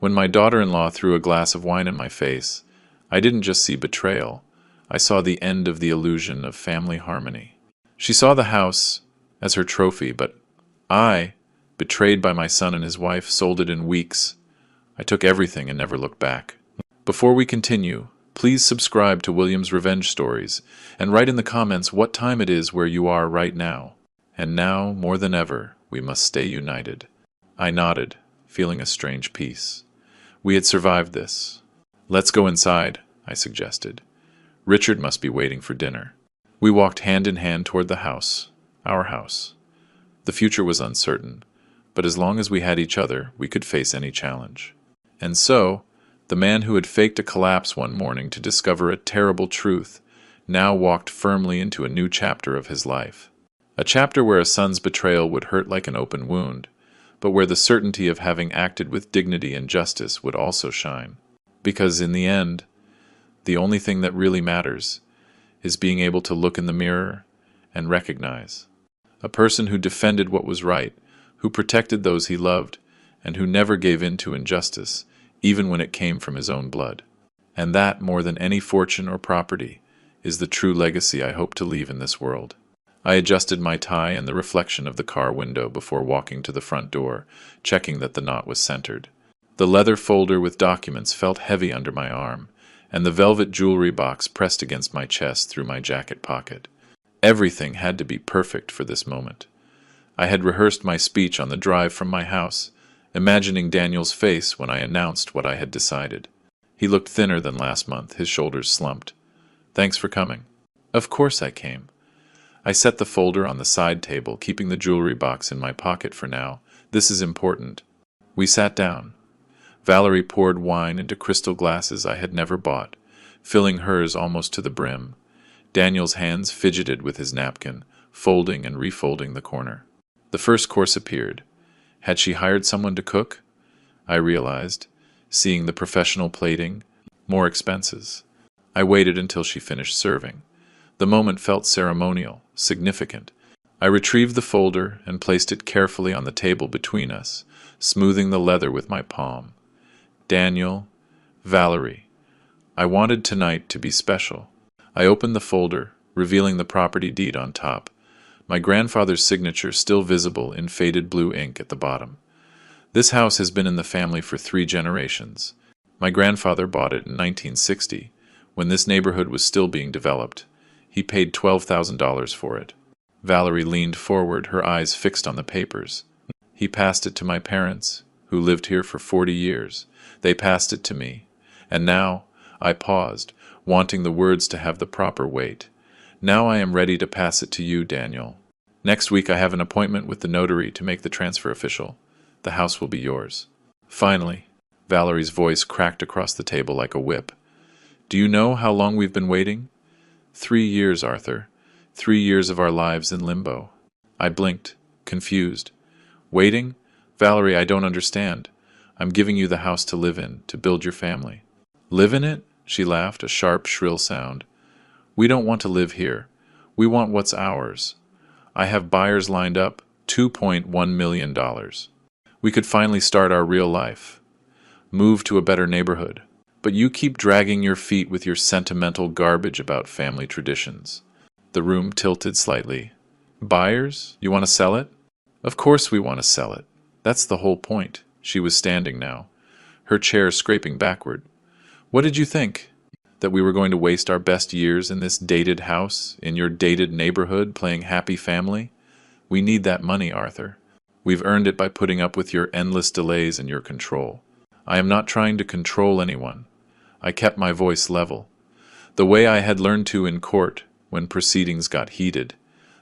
When my daughter-in-law threw a glass of wine in my face, I didn't just see betrayal. I saw the end of the illusion of family harmony. She saw the house as her trophy, but I, betrayed by my son and his wife, sold it in weeks. I took everything and never looked back. Before we continue, please subscribe to William's Revenge Stories and write in the comments what time it is where you are right now. And now, more than ever, we must stay united. I nodded, feeling a strange peace. We had survived this. Let's go inside, I suggested. Richard must be waiting for dinner. We walked hand in hand toward the house, our house. The future was uncertain, but as long as we had each other, we could face any challenge. And so, the man who had faked a collapse one morning to discover a terrible truth now walked firmly into a new chapter of his life. A chapter where a son's betrayal would hurt like an open wound, but where the certainty of having acted with dignity and justice would also shine. Because in the end, the only thing that really matters is being able to look in the mirror and recognize. A person who defended what was right, who protected those he loved, and who never gave in to injustice, even when it came from his own blood. And that, more than any fortune or property, is the true legacy I hope to leave in this world. I adjusted my tie in the reflection of the car window before walking to the front door, checking that the knot was centered. The leather folder with documents felt heavy under my arm, and the velvet jewelry box pressed against my chest through my jacket pocket. Everything had to be perfect for this moment. I had rehearsed my speech on the drive from my house, imagining Daniel's face when I announced what I had decided. He looked thinner than last month, his shoulders slumped. "Thanks for coming." "Of course I came." I set the folder on the side table, keeping the jewelry box in my pocket for now. "This is important." We sat down. Valerie poured wine into crystal glasses I had never bought, filling hers almost to the brim. Daniel's hands fidgeted with his napkin, folding and refolding the corner. The first course appeared. Had she hired someone to cook? I realized, seeing the professional plating, more expenses. I waited until she finished serving. The moment felt ceremonial, significant. I retrieved the folder and placed it carefully on the table between us, smoothing the leather with my palm. Daniel, Valerie. I wanted tonight to be special. I opened the folder, revealing the property deed on top, my grandfather's signature still visible in faded blue ink at the bottom. This house has been in the family for 3 generations. My grandfather bought it in 1960, when this neighborhood was still being developed. He paid $12,000 for it. Valerie leaned forward, her eyes fixed on the papers. He passed it to my parents, who lived here for 40 years. They passed it to me. And now, I paused, wanting the words to have the proper weight. Now I am ready to pass it to you, Daniel. Next week I have an appointment with the notary to make the transfer official. The house will be yours. Finally, Valerie's voice cracked across the table like a whip. Do you know how long we've been waiting? 3 years, Arthur. 3 years of our lives in limbo. I blinked, confused. Waiting? Valerie, I don't understand. I'm giving you the house to live in, to build your family. Live in it? She laughed, a sharp, shrill sound. We don't want to live here. We want what's ours. I have buyers lined up, $2.1 million. We could finally start our real life. Move to a better neighborhood. But you keep dragging your feet with your sentimental garbage about family traditions. The room tilted slightly. Buyers? You want to sell it? Of course we want to sell it. That's the whole point. She was standing now, her chair scraping backward. What did you think? That we were going to waste our best years in this dated house, in your dated neighborhood, playing happy family? We need that money, Arthur. We've earned it by putting up with your endless delays and your control. I am not trying to control anyone. I kept my voice level, the way I had learned to in court when proceedings got heated.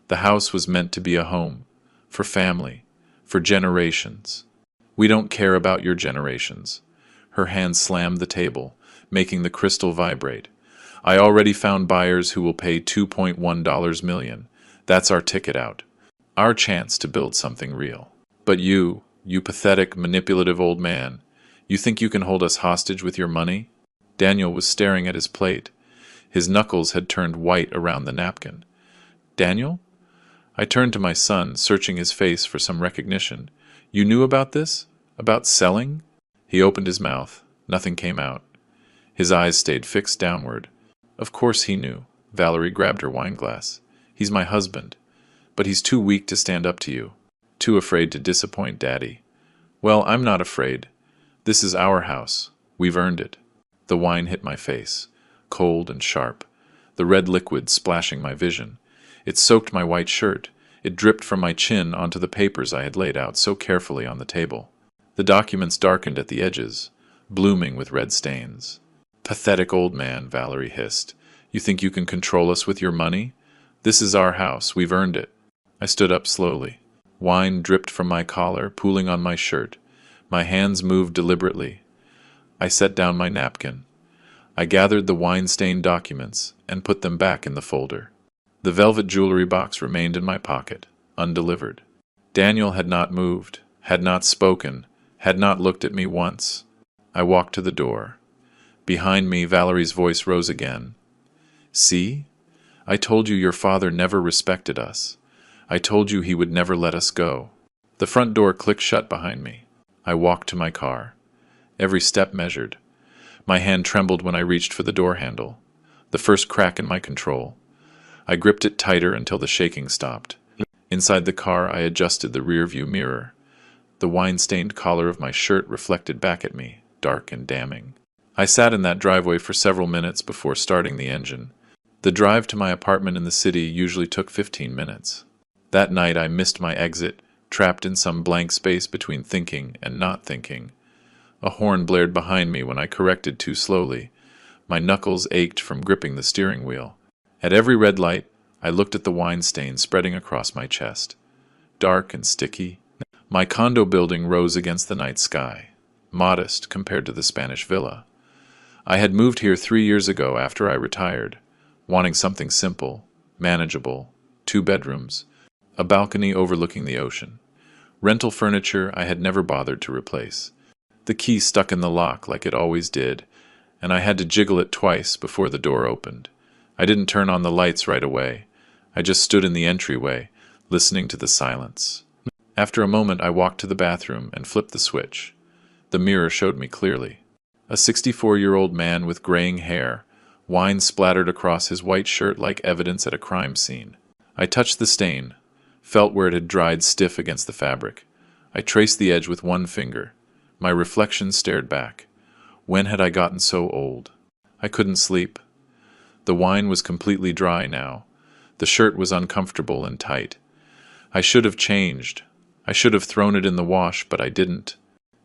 The house was meant to be a home, for family, for generations. We don't care about your generations. Her hand slammed the table, making the crystal vibrate. I already found buyers who will pay $2.1 million. That's our ticket out. Our chance to build something real. But you pathetic, manipulative old man, you think you can hold us hostage with your money? Daniel was staring at his plate. His knuckles had turned white around the napkin. Daniel? I turned to my son, searching his face for some recognition. You knew about this? About selling? He opened his mouth. Nothing came out. His eyes stayed fixed downward. Of course he knew. Valerie grabbed her wine glass. He's my husband. But he's too weak to stand up to you. Too afraid to disappoint Daddy. Well, I'm not afraid. This is our house. We've earned it. The wine hit my face, cold and sharp, the red liquid splashing my vision. It soaked my white shirt. It dripped from my chin onto the papers I had laid out so carefully on the table. The documents darkened at the edges, blooming with red stains. Pathetic old man, Valerie hissed. You think you can control us with your money? This is our house. We've earned it. I stood up slowly. Wine dripped from my collar, pooling on my shirt. My hands moved deliberately. I set down my napkin. I gathered the wine-stained documents and put them back in the folder. The velvet jewelry box remained in my pocket, undelivered. Daniel had not moved, had not spoken, had not looked at me once. I walked to the door. Behind me, Valerie's voice rose again. See? I told you your father never respected us. I told you he would never let us go. The front door clicked shut behind me. I walked to my car. Every step measured. My hand trembled when I reached for the door handle, the first crack in my control. I gripped it tighter until the shaking stopped. Inside the car, I adjusted the rearview mirror. The wine-stained collar of my shirt reflected back at me, dark and damning. I sat in that driveway for several minutes before starting the engine. The drive to my apartment in the city usually took 15 minutes. That night I missed my exit, trapped in some blank space between thinking and not thinking. A horn blared behind me when I corrected too slowly. My knuckles ached from gripping the steering wheel. At every red light, I looked at the wine stain spreading across my chest. Dark and sticky. My condo building rose against the night sky, modest compared to the Spanish villa. I had moved here 3 years ago after I retired, wanting something simple, manageable, 2 bedrooms, a balcony overlooking the ocean. Rental furniture I had never bothered to replace. The key stuck in the lock like it always did, and I had to jiggle it twice before the door opened. I didn't turn on the lights right away. I just stood in the entryway, listening to the silence. After a moment, I walked to the bathroom and flipped the switch. The mirror showed me clearly. A 64-year-old man with graying hair, wine splattered across his white shirt like evidence at a crime scene. I touched the stain, felt where it had dried stiff against the fabric. I traced the edge with one finger. My reflection stared back. When had I gotten so old? I couldn't sleep. The wine was completely dry now. The shirt was uncomfortable and tight. I should have changed. I should have thrown it in the wash, but I didn't.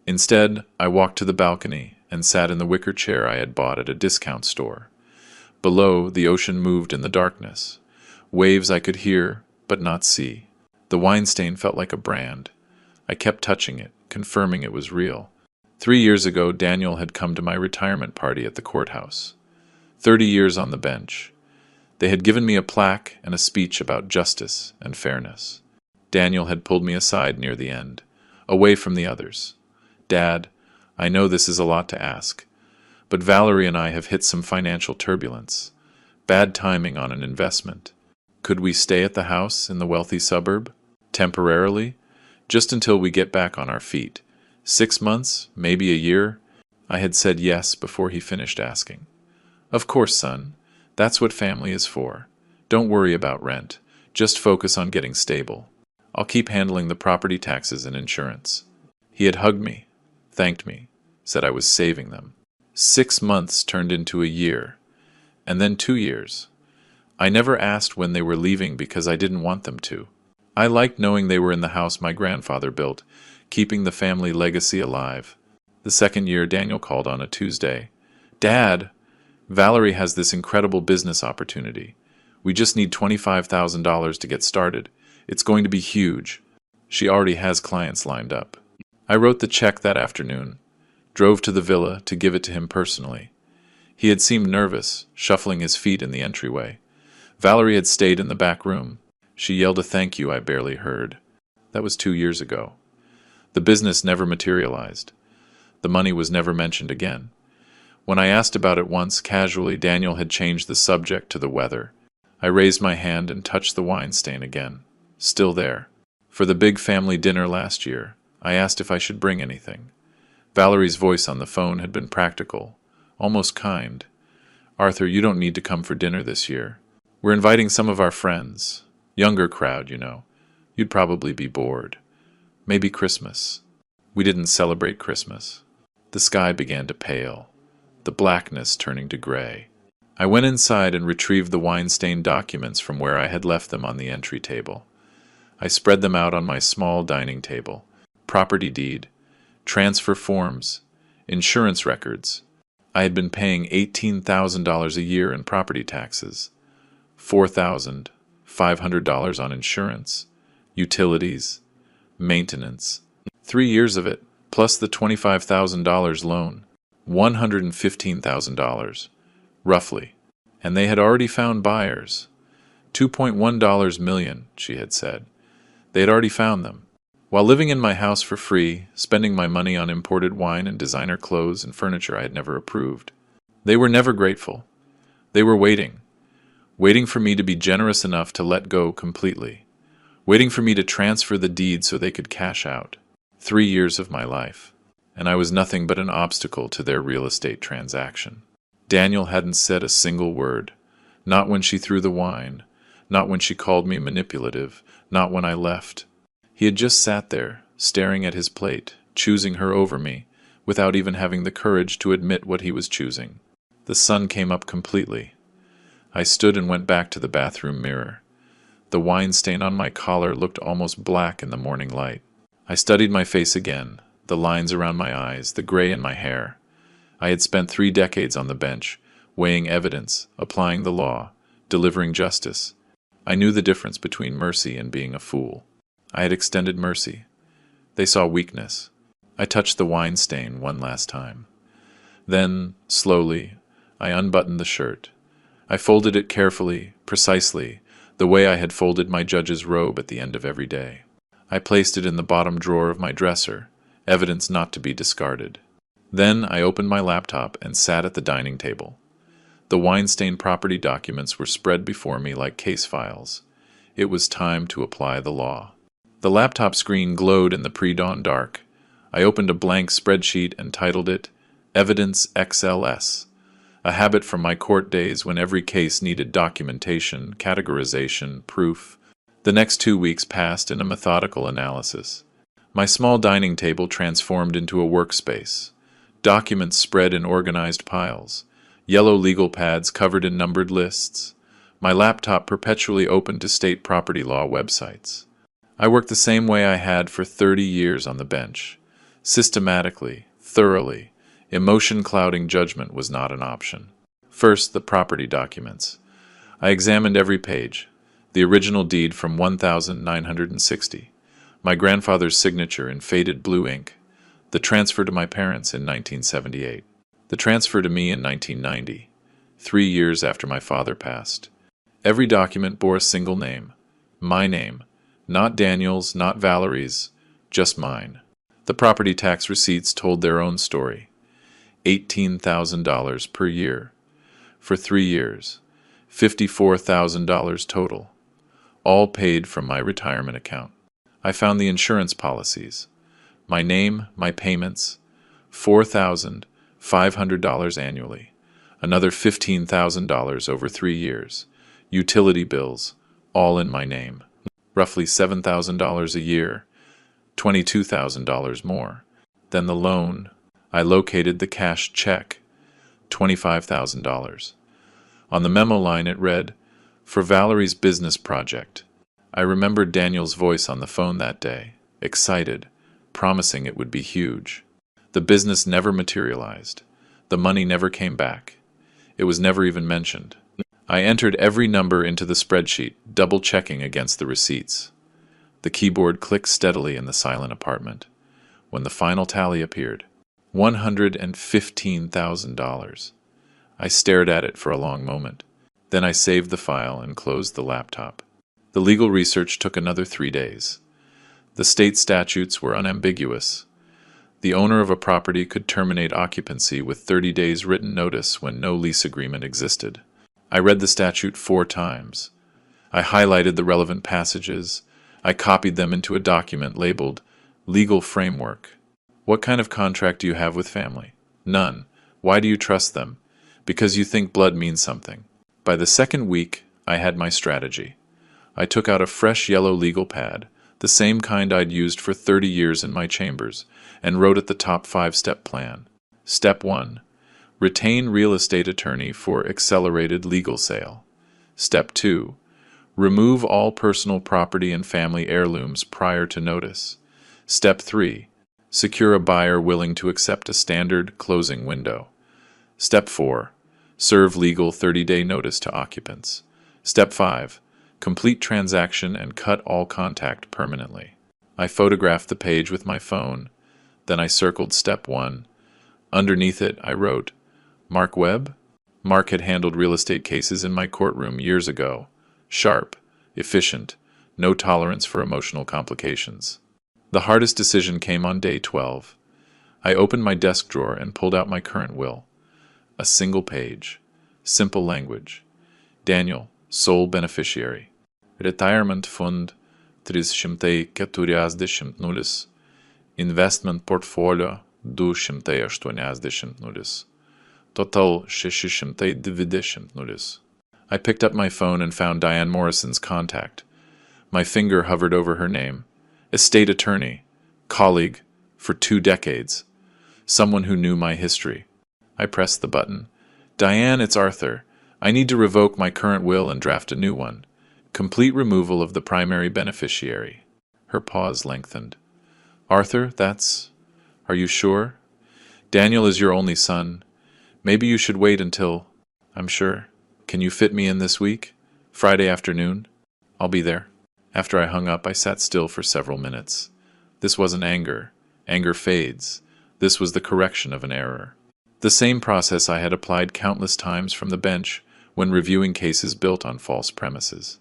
Instead, I walked to the balcony and sat in the wicker chair I had bought at a discount store. Below, the ocean moved in the darkness. Waves I could hear, but not see. The wine stain felt like a brand. I kept touching it, confirming it was real. 3 years ago, Daniel had come to my retirement party at the courthouse. 30 years on the bench. They had given me a plaque and a speech about justice and fairness. Daniel had pulled me aside near the end, away from the others. Dad, I know this is a lot to ask, but Valerie and I have hit some financial turbulence. Bad timing on an investment. Could we stay at the house in the wealthy suburb? Temporarily? Just until we get back on our feet. 6 months? Maybe a year? I had said yes before he finished asking. Of course, son. That's what family is for. Don't worry about rent. Just focus on getting stable. I'll keep handling the property taxes and insurance. He had hugged me, thanked me, said I was saving them. 6 months turned into a year, and then 2 years. I never asked when they were leaving because I didn't want them to. I liked knowing they were in the house my grandfather built, keeping the family legacy alive. The second year, Daniel called on a Tuesday. Dad, Valerie has this incredible business opportunity. We just need $25,000 to get started. It's going to be huge. She already has clients lined up. I wrote the check that afternoon, drove to the villa to give it to him personally. He had seemed nervous, shuffling his feet in the entryway. Valerie had stayed in the back room. She yelled a thank you I barely heard. That was 2 years ago. The business never materialized. The money was never mentioned again. When I asked about it once, casually, Daniel had changed the subject to the weather. I raised my hand and touched the wine stain again. Still there. For the big family dinner last year, I asked if I should bring anything. Valerie's voice on the phone had been practical, almost kind. "Arthur, you don't need to come for dinner this year. We're inviting some of our friends. Younger crowd, you know. You'd probably be bored. Maybe Christmas." We didn't celebrate Christmas. The sky began to pale, the blackness turning to gray. I went inside and retrieved the wine-stained documents from where I had left them on the entry table. I spread them out on my small dining table. Property deed, transfer forms, insurance records. I had been paying $18,000 a year in property taxes, $4,500 on insurance, utilities, maintenance. 3 years of it, plus the $25,000 loan, $115,000, roughly. And they had already found buyers. $2.1 million, she had said. They had already found them. While living in my house for free, spending my money on imported wine and designer clothes and furniture I had never approved. They were never grateful. They were waiting for me to be generous enough to let go completely, waiting for me to transfer the deed so they could cash out. 3 years of my life, and I was nothing but an obstacle to their real estate transaction. Daniel hadn't said a single word, not when she threw the wine, not when she called me manipulative, not when I left. He had just sat there, staring at his plate, choosing her over me, without even having the courage to admit what he was choosing. The sun came up completely. I stood and went back to the bathroom mirror. The wine stain on my collar looked almost black in the morning light. I studied my face again, the lines around my eyes, the gray in my hair. I had spent 3 decades on the bench, weighing evidence, applying the law, delivering justice. I knew the difference between mercy and being a fool. I had extended mercy. They saw weakness. I touched the wine stain one last time. Then, slowly, I unbuttoned the shirt. I folded it carefully, precisely, the way I had folded my judge's robe at the end of every day. I placed it in the bottom drawer of my dresser, evidence not to be discarded. Then I opened my laptop and sat at the dining table. The wine-stained property documents were spread before me like case files. It was time to apply the law. The laptop screen glowed in the pre-dawn dark. I opened a blank spreadsheet and titled it Evidence XLS, a habit from my court days when every case needed documentation, categorization, proof. The next 2 weeks passed in a methodical analysis. My small dining table transformed into a workspace. Documents spread in organized piles. Yellow legal pads covered in numbered lists. My laptop perpetually open to state property law websites. I worked the same way I had for 30 years on the bench. Systematically, thoroughly. Emotion-clouding judgment was not an option. First, the property documents. I examined every page. The original deed from 1960. My grandfather's signature in faded blue ink. The transfer to my parents in 1978. The transfer to me in 1990, 3 years after my father passed. Every document bore a single name. My name. Not Daniel's, not Valerie's, just mine. The property tax receipts told their own story. $18,000 per year. For 3 years. $54,000 total. All paid from my retirement account. I found the insurance policies. My name, my payments, $4,500 annually. Another $15,000 over 3 years. Utility bills, all in my name. Roughly $7,000 a year, $22,000 more. Then the loan. I located the cash check, $25,000. On the memo line it read, "For Valerie's business project." I remembered Daniel's voice on the phone that day, excited, promising it would be huge. The business never materialized. The money never came back. It was never even mentioned. I entered every number into the spreadsheet, double-checking against the receipts. The keyboard clicked steadily in the silent apartment. When the final tally appeared, $115,000. I stared at it for a long moment. Then I saved the file and closed the laptop. The legal research took another 3 days. The state statutes were unambiguous. The owner of a property could terminate occupancy with 30 days written notice when no lease agreement existed. I read the statute 4 times. I highlighted the relevant passages. I copied them into a document labeled Legal Framework. What kind of contract do you have with family? None. Why do you trust them? Because you think blood means something. By the second week, I had my strategy. I took out a fresh yellow legal pad, the same kind I'd used for 30 years in my chambers, and wrote at the top 5-step plan. Step 1. Retain real estate attorney for accelerated legal sale. Step 2. Remove all personal property and family heirlooms prior to notice. Step 3. Secure a buyer willing to accept a standard closing window. Step 4. Serve legal 30-day notice to occupants. Step 5. Complete transaction and cut all contact permanently. I photographed the page with my phone. Then I circled Step 1. Underneath it, I wrote, Mark Webb? Mark had handled real estate cases in my courtroom years ago. Sharp, efficient, no tolerance for emotional complications. The hardest decision came on day 12. I opened my desk drawer and pulled out my current will. A single page. Simple language. Daniel, sole beneficiary. Retirement fund 340 Investment portfolio 280. Total 620. I picked up my phone and found Diane Morrison's contact. My finger hovered over her name. Estate attorney. Colleague. For 2 decades. Someone who knew my history. I pressed the button. Diane, it's Arthur. I need to revoke my current will and draft a new one. Complete removal of the primary beneficiary. Her pause lengthened. Arthur, that's... Are you sure? Daniel is your only son. Maybe you should wait until... I'm sure. Can you fit me in this week? Friday afternoon? I'll be there. After I hung up, I sat still for several minutes. This wasn't anger. Anger fades. This was the correction of an error. The same process I had applied countless times from the bench when reviewing cases built on false premises.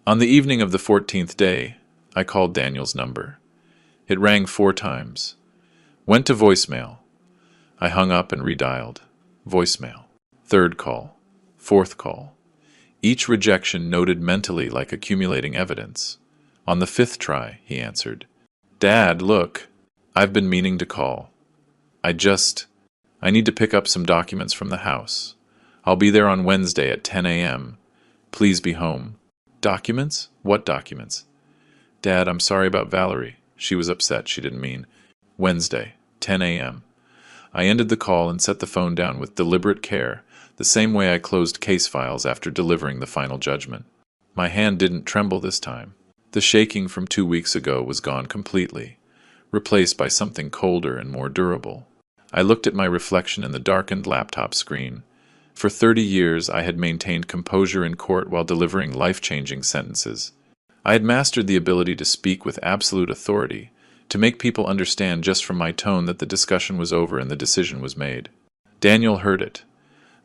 On the evening of the 14th day, I called Daniel's number. It rang 4 times. Went to voicemail. I hung up and redialed. Voicemail. 3rd call. 4th call. Each rejection noted mentally like accumulating evidence. On the 5th try, he answered. Dad, look. I've been meaning to call. I need to pick up some documents from the house. I'll be there on Wednesday at 10 a.m. Please be home. Documents? What documents? Dad, I'm sorry about Valerie. She was upset. She didn't mean. Wednesday, 10 a.m. I ended the call and set the phone down with deliberate care, the same way I closed case files after delivering the final judgment. My hand didn't tremble this time. The shaking from 2 weeks ago was gone completely, replaced by something colder and more durable. I looked at my reflection in the darkened laptop screen. For 30 years, I had maintained composure in court while delivering life-changing sentences. I had mastered the ability to speak with absolute authority, to make people understand just from my tone that the discussion was over and the decision was made. Daniel heard it.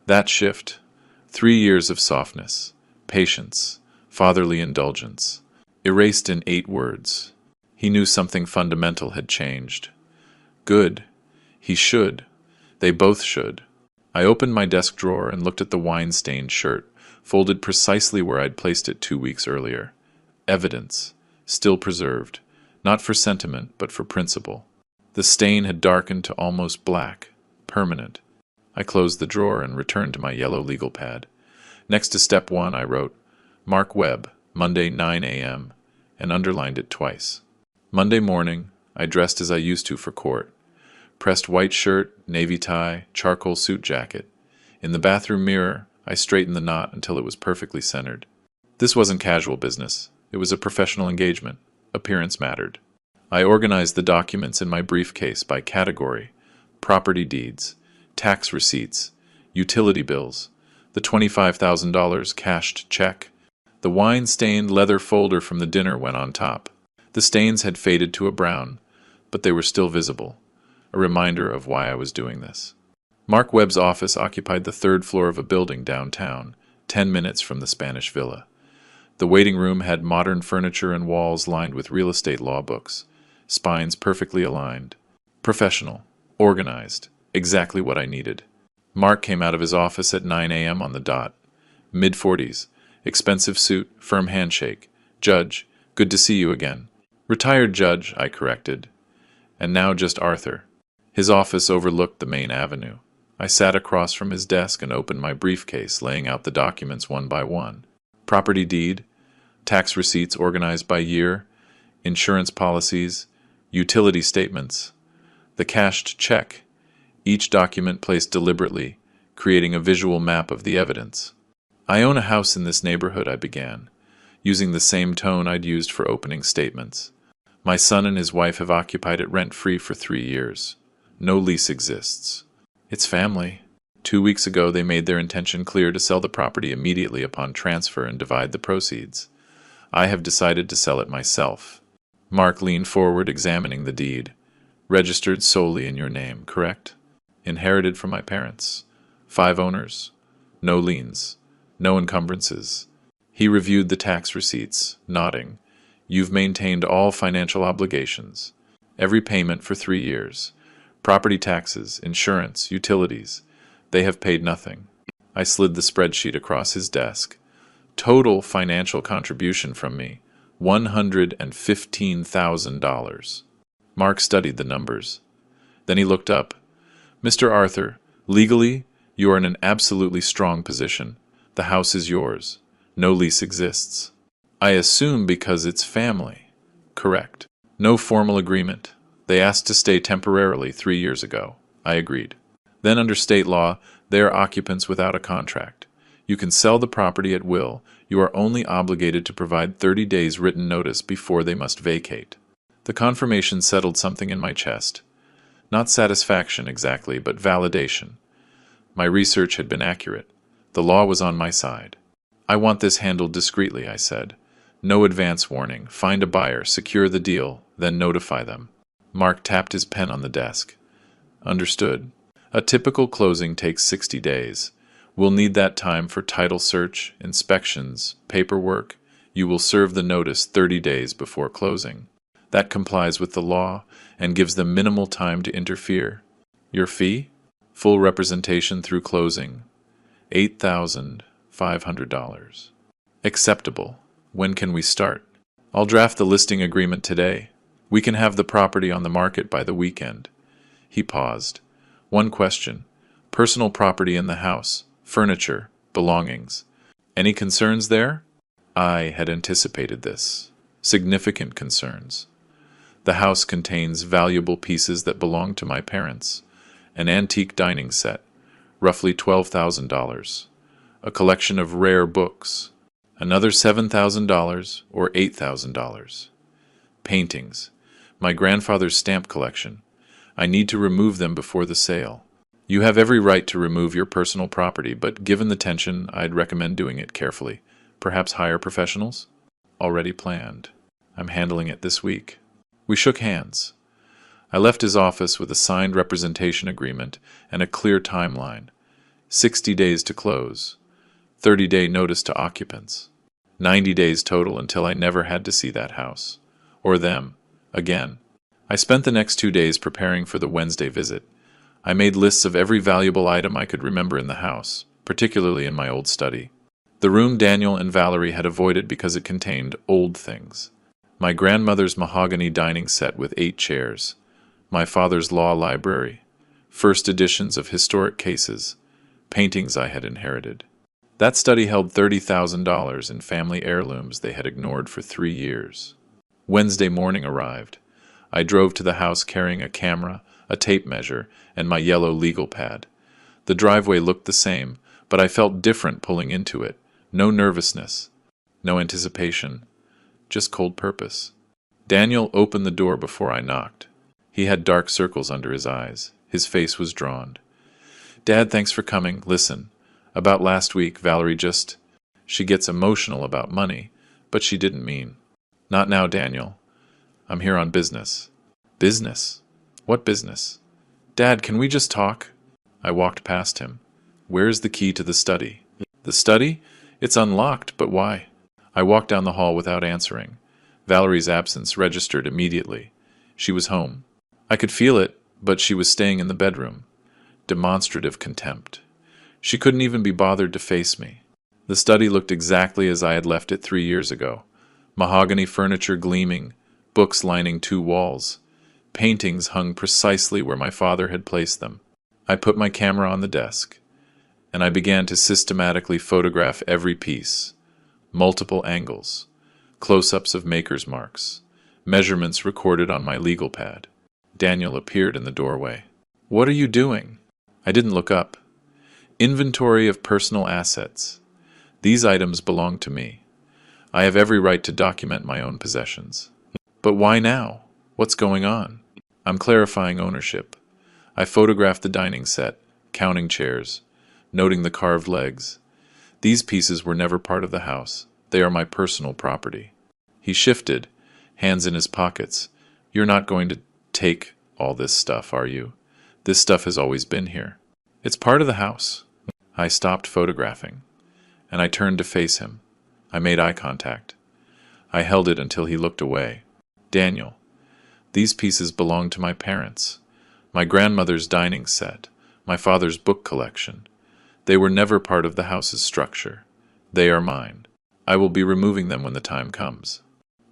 That shift, 3 years of softness, patience, fatherly indulgence, erased in 8 words. He knew something fundamental had changed. Good. He should. They both should. I opened my desk drawer and looked at the wine-stained shirt, folded precisely where I'd placed it 2 weeks earlier. Evidence, still preserved, not for sentiment, but for principle. The stain had darkened to almost black, permanent. I closed the drawer and returned to my yellow legal pad. Next to step 1, I wrote, Mark Webb, Monday 9 a.m., and underlined it twice. Monday morning, I dressed as I used to for court. Pressed white shirt, navy tie, charcoal suit jacket. In the bathroom mirror, I straightened the knot until it was perfectly centered. This wasn't casual business. It was a professional engagement. Appearance mattered. I organized the documents in my briefcase by category: property deeds, tax receipts, utility bills, the $25,000 cashed check. The wine-stained leather folder from the dinner went on top. The stains had faded to a brown, but they were still visible, a reminder of why I was doing this. Mark Webb's office occupied the 3rd floor of a building downtown, 10 minutes from the Spanish Villa. The waiting room had modern furniture and walls lined with real estate law books, spines perfectly aligned. Professional, organized, exactly what I needed. Mark came out of his office at 9 a.m. on the dot. Mid-40s, expensive suit, firm handshake. Judge, good to see you again. Retired judge, I corrected. And now just Arthur. His office overlooked the main avenue. I sat across from his desk and opened my briefcase, laying out the documents one by one. Property deed, tax receipts organized by year, insurance policies, utility statements, the cashed check, each document placed deliberately, creating a visual map of the evidence. I own a house in this neighborhood, I began, using the same tone I'd used for opening statements. My son and his wife have occupied it rent-free for 3 years. No lease exists. It's family. 2 weeks ago, they made their intention clear to sell the property immediately upon transfer and divide the proceeds. I have decided to sell it myself. Mark leaned forward, examining the deed. Registered solely in your name, correct? Inherited from my parents. 5 owners. No liens. No encumbrances. He reviewed the tax receipts, nodding. You've maintained all financial obligations. Every payment for 3 years. Property taxes, insurance, utilities. They have paid nothing. I slid the spreadsheet across his desk. Total financial contribution from me, $115,000. Mark studied the numbers. Then he looked up. Mr. Arthur, legally, you are in an absolutely strong position. The house is yours. No lease exists. I assume because it's family. Correct. No formal agreement. They asked to stay temporarily 3 years ago. I agreed. Then under state law, they are occupants without a contract. You can sell the property at will. You are only obligated to provide 30 days written notice before they must vacate. The confirmation settled something in my chest. Not satisfaction exactly, but validation. My research had been accurate. The law was on my side. I want this handled discreetly, I said. No advance warning. Find a buyer, secure the deal, then notify them. Mark tapped his pen on the desk. Understood. A typical closing takes 60 days. We'll need that time for title search, inspections, paperwork. You will serve the notice 30 days before closing. That complies with the law and gives them minimal time to interfere. Your fee? Full representation through closing. $8,500. Acceptable. When can we start? I'll draft the listing agreement today. We can have the property on the market by the weekend. He paused. One question. Personal property in the house. Furniture. Belongings. Any concerns there? I had anticipated this. Significant concerns. The house contains valuable pieces that belong to my parents. An antique dining set, roughly $12,000. A collection of rare books. Another $7,000 or $8,000. Paintings. My grandfather's stamp collection. I need to remove them before the sale. You have every right to remove your personal property, but given the tension, I'd recommend doing it carefully. Perhaps hire professionals? Already planned. I'm handling it this week. We shook hands. I left his office with a signed representation agreement and a clear timeline. 60 days to close. 30-day notice to occupants. 90 days total until I never had to see that house. Or them. Again. I spent the next 2 days preparing for the Wednesday visit. I made lists of every valuable item I could remember in the house, particularly in my old study. The room Daniel and Valerie had avoided because it contained old things. My grandmother's mahogany dining set with 8 chairs. My father's law library. First editions of historic cases. Paintings I had inherited. That study held $30,000 in family heirlooms they had ignored for 3 years. Wednesday morning arrived. I drove to the house carrying a camera, a tape measure, and my yellow legal pad. The driveway looked the same, but I felt different pulling into it. No nervousness. No anticipation. Just cold purpose. Daniel opened the door before I knocked. He had dark circles under his eyes. His face was drawn. Dad, thanks for coming. Listen. About last week, Valerie she gets emotional about money, but she didn't mean. Not now, Daniel. I'm here on business. Business? What business? Dad, can we just talk? I walked past him. Where's the key to the study? The study? It's unlocked, but why? I walked down the hall without answering. Valerie's absence registered immediately. She was home. I could feel it, but she was staying in the bedroom. Demonstrative contempt. She couldn't even be bothered to face me. The study looked exactly as I had left it 3 years ago. Mahogany furniture gleaming, books lining 2 walls. Paintings hung precisely where my father had placed them. I put my camera on the desk, and I began to systematically photograph every piece, multiple angles, close-ups of maker's marks, measurements recorded on my legal pad. Daniel appeared in the doorway. "What are you doing?" I didn't look up. "Inventory of personal assets. These items belong to me. I have every right to document my own possessions." "But why now? What's going on?" "I'm clarifying ownership. I photographed the dining set, counting chairs, noting the carved legs. These pieces were never part of the house. They are my personal property." He shifted, hands in his pockets. "You're not going to take all this stuff, are you? This stuff has always been here. It's part of the house." I stopped photographing, and I turned to face him. I made eye contact. I held it until he looked away. "Daniel, these pieces belong to my parents. My grandmother's dining set, my father's book collection. They were never part of the house's structure. They are mine. I will be removing them when the time comes."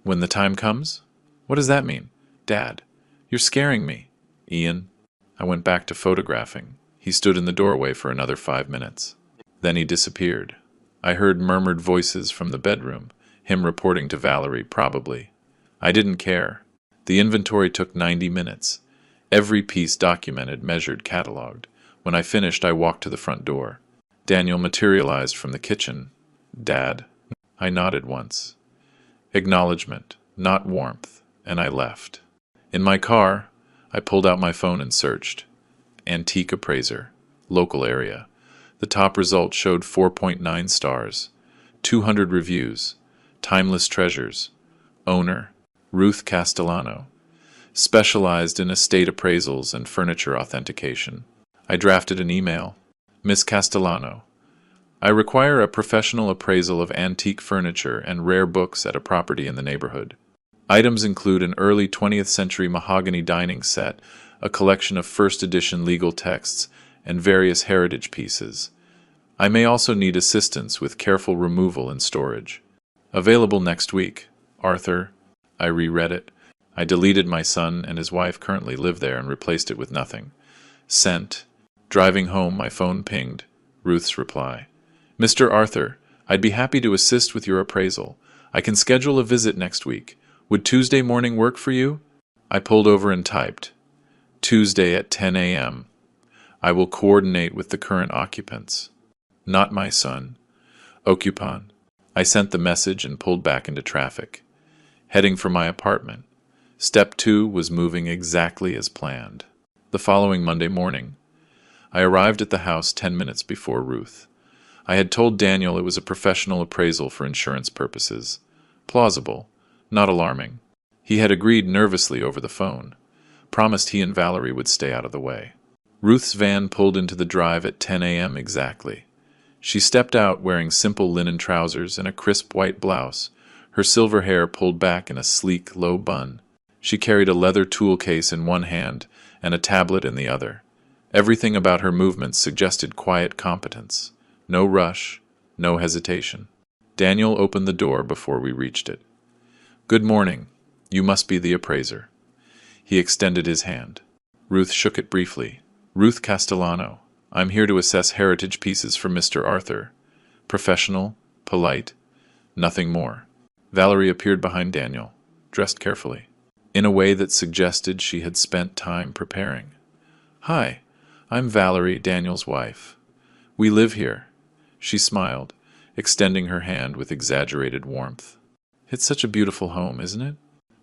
"When the time comes? What does that mean?" "Dad, you're scaring me." "Ian." I went back to photographing. He stood in the doorway for another 5 minutes. Then he disappeared. I heard murmured voices from the bedroom, him reporting to Valerie, probably. I didn't care. The inventory took 90 minutes. Every piece documented, measured, catalogued. When I finished, I walked to the front door. Daniel materialized from the kitchen. "Dad?" I nodded once. Acknowledgement, not warmth, and I left. In my car, I pulled out my phone and searched. Antique appraiser, local area. The top result showed 4.9 stars, 200 reviews, timeless treasures. Owner, Ruth Castellano. Specialized in estate appraisals and furniture authentication. I drafted an email. "Miss Castellano, I require a professional appraisal of antique furniture and rare books at a property in the neighborhood. Items include an early 20th century mahogany dining set, a collection of first edition legal texts, and various heritage pieces. I may also need assistance with careful removal and storage. Available next week. Arthur." I reread it. I deleted "my son and his wife currently live there" and replaced it with nothing. Sent. Driving home, my phone pinged. Ruth's reply. "Mr. Arthur, I'd be happy to assist with your appraisal. I can schedule a visit next week. Would Tuesday morning work for you?" I pulled over and typed. "Tuesday at 10 a.m. I will coordinate with the current occupants." Not my son. Occupant. I sent the message and pulled back into traffic. Heading for my apartment. Step 2 was moving exactly as planned. The following Monday morning, I arrived at the house 10 minutes before Ruth. I had told Daniel it was a professional appraisal for insurance purposes. Plausible, not alarming. He had agreed nervously over the phone, promised he and Valerie would stay out of the way. Ruth's van pulled into the drive at 10 a.m. exactly. She stepped out wearing simple linen trousers and a crisp white blouse, her silver hair pulled back in a sleek, low bun. She carried a leather tool case in one hand and a tablet in the other. Everything about her movements suggested quiet competence. No rush, no hesitation. Daniel opened the door before we reached it. "Good morning. You must be the appraiser." He extended his hand. Ruth shook it briefly. "Ruth Castellano. I'm here to assess heritage pieces for Mr. Arthur. Professional, polite, nothing more." Valerie appeared behind Daniel, dressed carefully, in a way that suggested she had spent time preparing. "Hi, I'm Valerie, Daniel's wife. We live here." She smiled, extending her hand with exaggerated warmth. "It's such a beautiful home, isn't it?"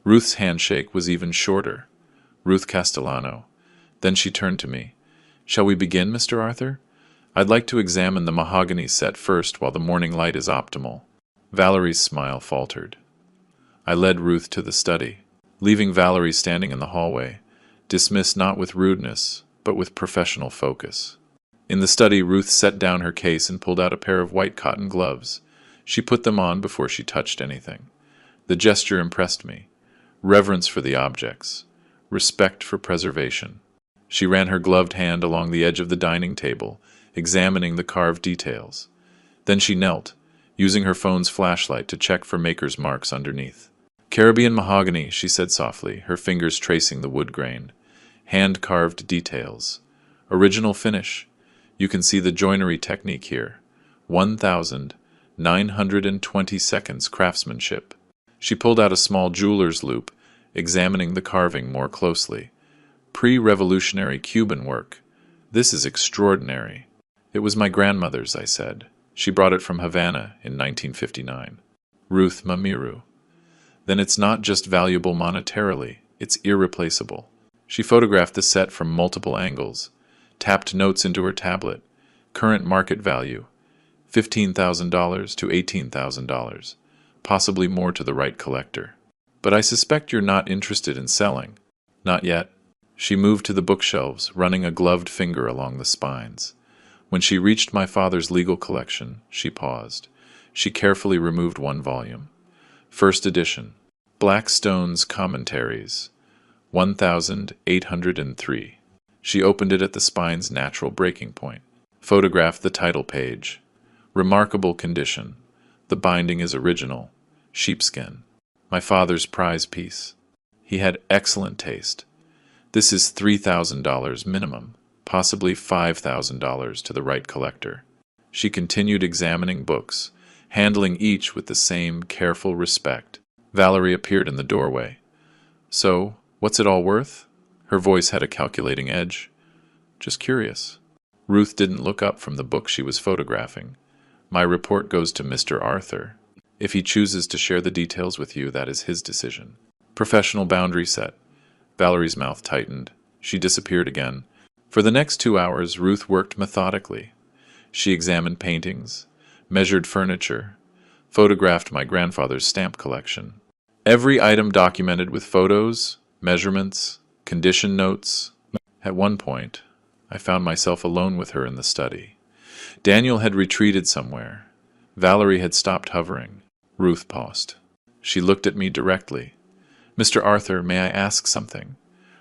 Ruth's handshake was even shorter. "Ruth Castellano." Then she turned to me. "Shall we begin, Mr. Arthur? I'd like to examine the mahogany set first while the morning light is optimal." Valerie's smile faltered. I led Ruth to the study, leaving Valerie standing in the hallway, dismissed not with rudeness, but with professional focus. In the study, Ruth set down her case and pulled out a pair of white cotton gloves. She put them on before she touched anything. The gesture impressed me. Reverence for the objects. Respect for preservation. She ran her gloved hand along the edge of the dining table, examining the carved details. Then she knelt, using her phone's flashlight to check for maker's marks underneath. Caribbean mahogany, she said softly, her fingers tracing the wood grain. Hand-carved details. Original finish. You can see the joinery technique here. 1,920 seconds craftsmanship. She pulled out a small jeweler's loupe, examining the carving more closely. Pre-revolutionary Cuban work. This is extraordinary. It was my grandmother's, I said. She brought it from Havana in 1959. Ruth Mamiru. Then it's not just valuable monetarily, it's irreplaceable. She photographed the set from multiple angles, tapped notes into her tablet. Current market value, $15,000 to $18,000, possibly more to the right collector. But I suspect you're not interested in selling. Not yet. She moved to the bookshelves, running a gloved finger along the spines. When she reached my father's legal collection, she paused. She carefully removed one volume. First edition, Blackstone's Commentaries, 1,803. She opened it at the spine's natural breaking point. Photographed the title page. Remarkable condition. The binding is original. Sheepskin. My father's prize piece. He had excellent taste. This is $3,000 minimum, possibly $5,000 to the right collector. She continued examining books, handling each with the same careful respect. Valerie appeared in the doorway. So, what's it all worth? Her voice had a calculating edge. Just curious. Ruth didn't look up from the book she was photographing. My report goes to Mr. Arthur. If he chooses to share the details with you, that is his decision. Professional boundary set. Valerie's mouth tightened. She disappeared again. For the next 2 hours, Ruth worked methodically. She examined paintings, measured furniture, photographed my grandfather's stamp collection. Every item documented with photos, measurements, condition notes. At one point, I found myself alone with her in the study. Daniel had retreated somewhere. Valerie had stopped hovering. Ruth paused. She looked at me directly. Mr. Arthur, may I ask something?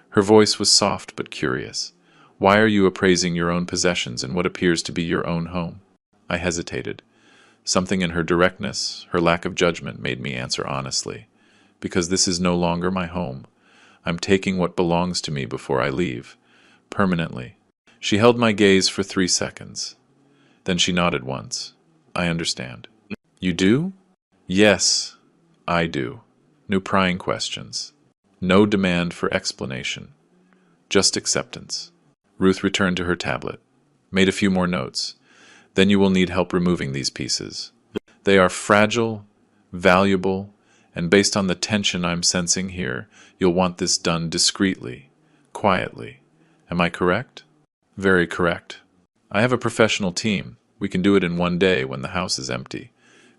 Her voice was soft but curious. Why are you appraising your own possessions in what appears to be your own home? I hesitated. Something in her directness, her lack of judgment, made me answer honestly. Because this is no longer my home. I'm taking what belongs to me before I leave. Permanently. She held my gaze for 3 seconds. Then she nodded once. I understand. You do? Yes, I do. No prying questions. No demand for explanation. Just acceptance. Ruth returned to her tablet. Made a few more notes. Then you will need help removing these pieces. They are fragile, valuable, and based on the tension I'm sensing here, you'll want this done discreetly, quietly. Am I correct? Very correct. I have a professional team. We can do it in 1 day when the house is empty.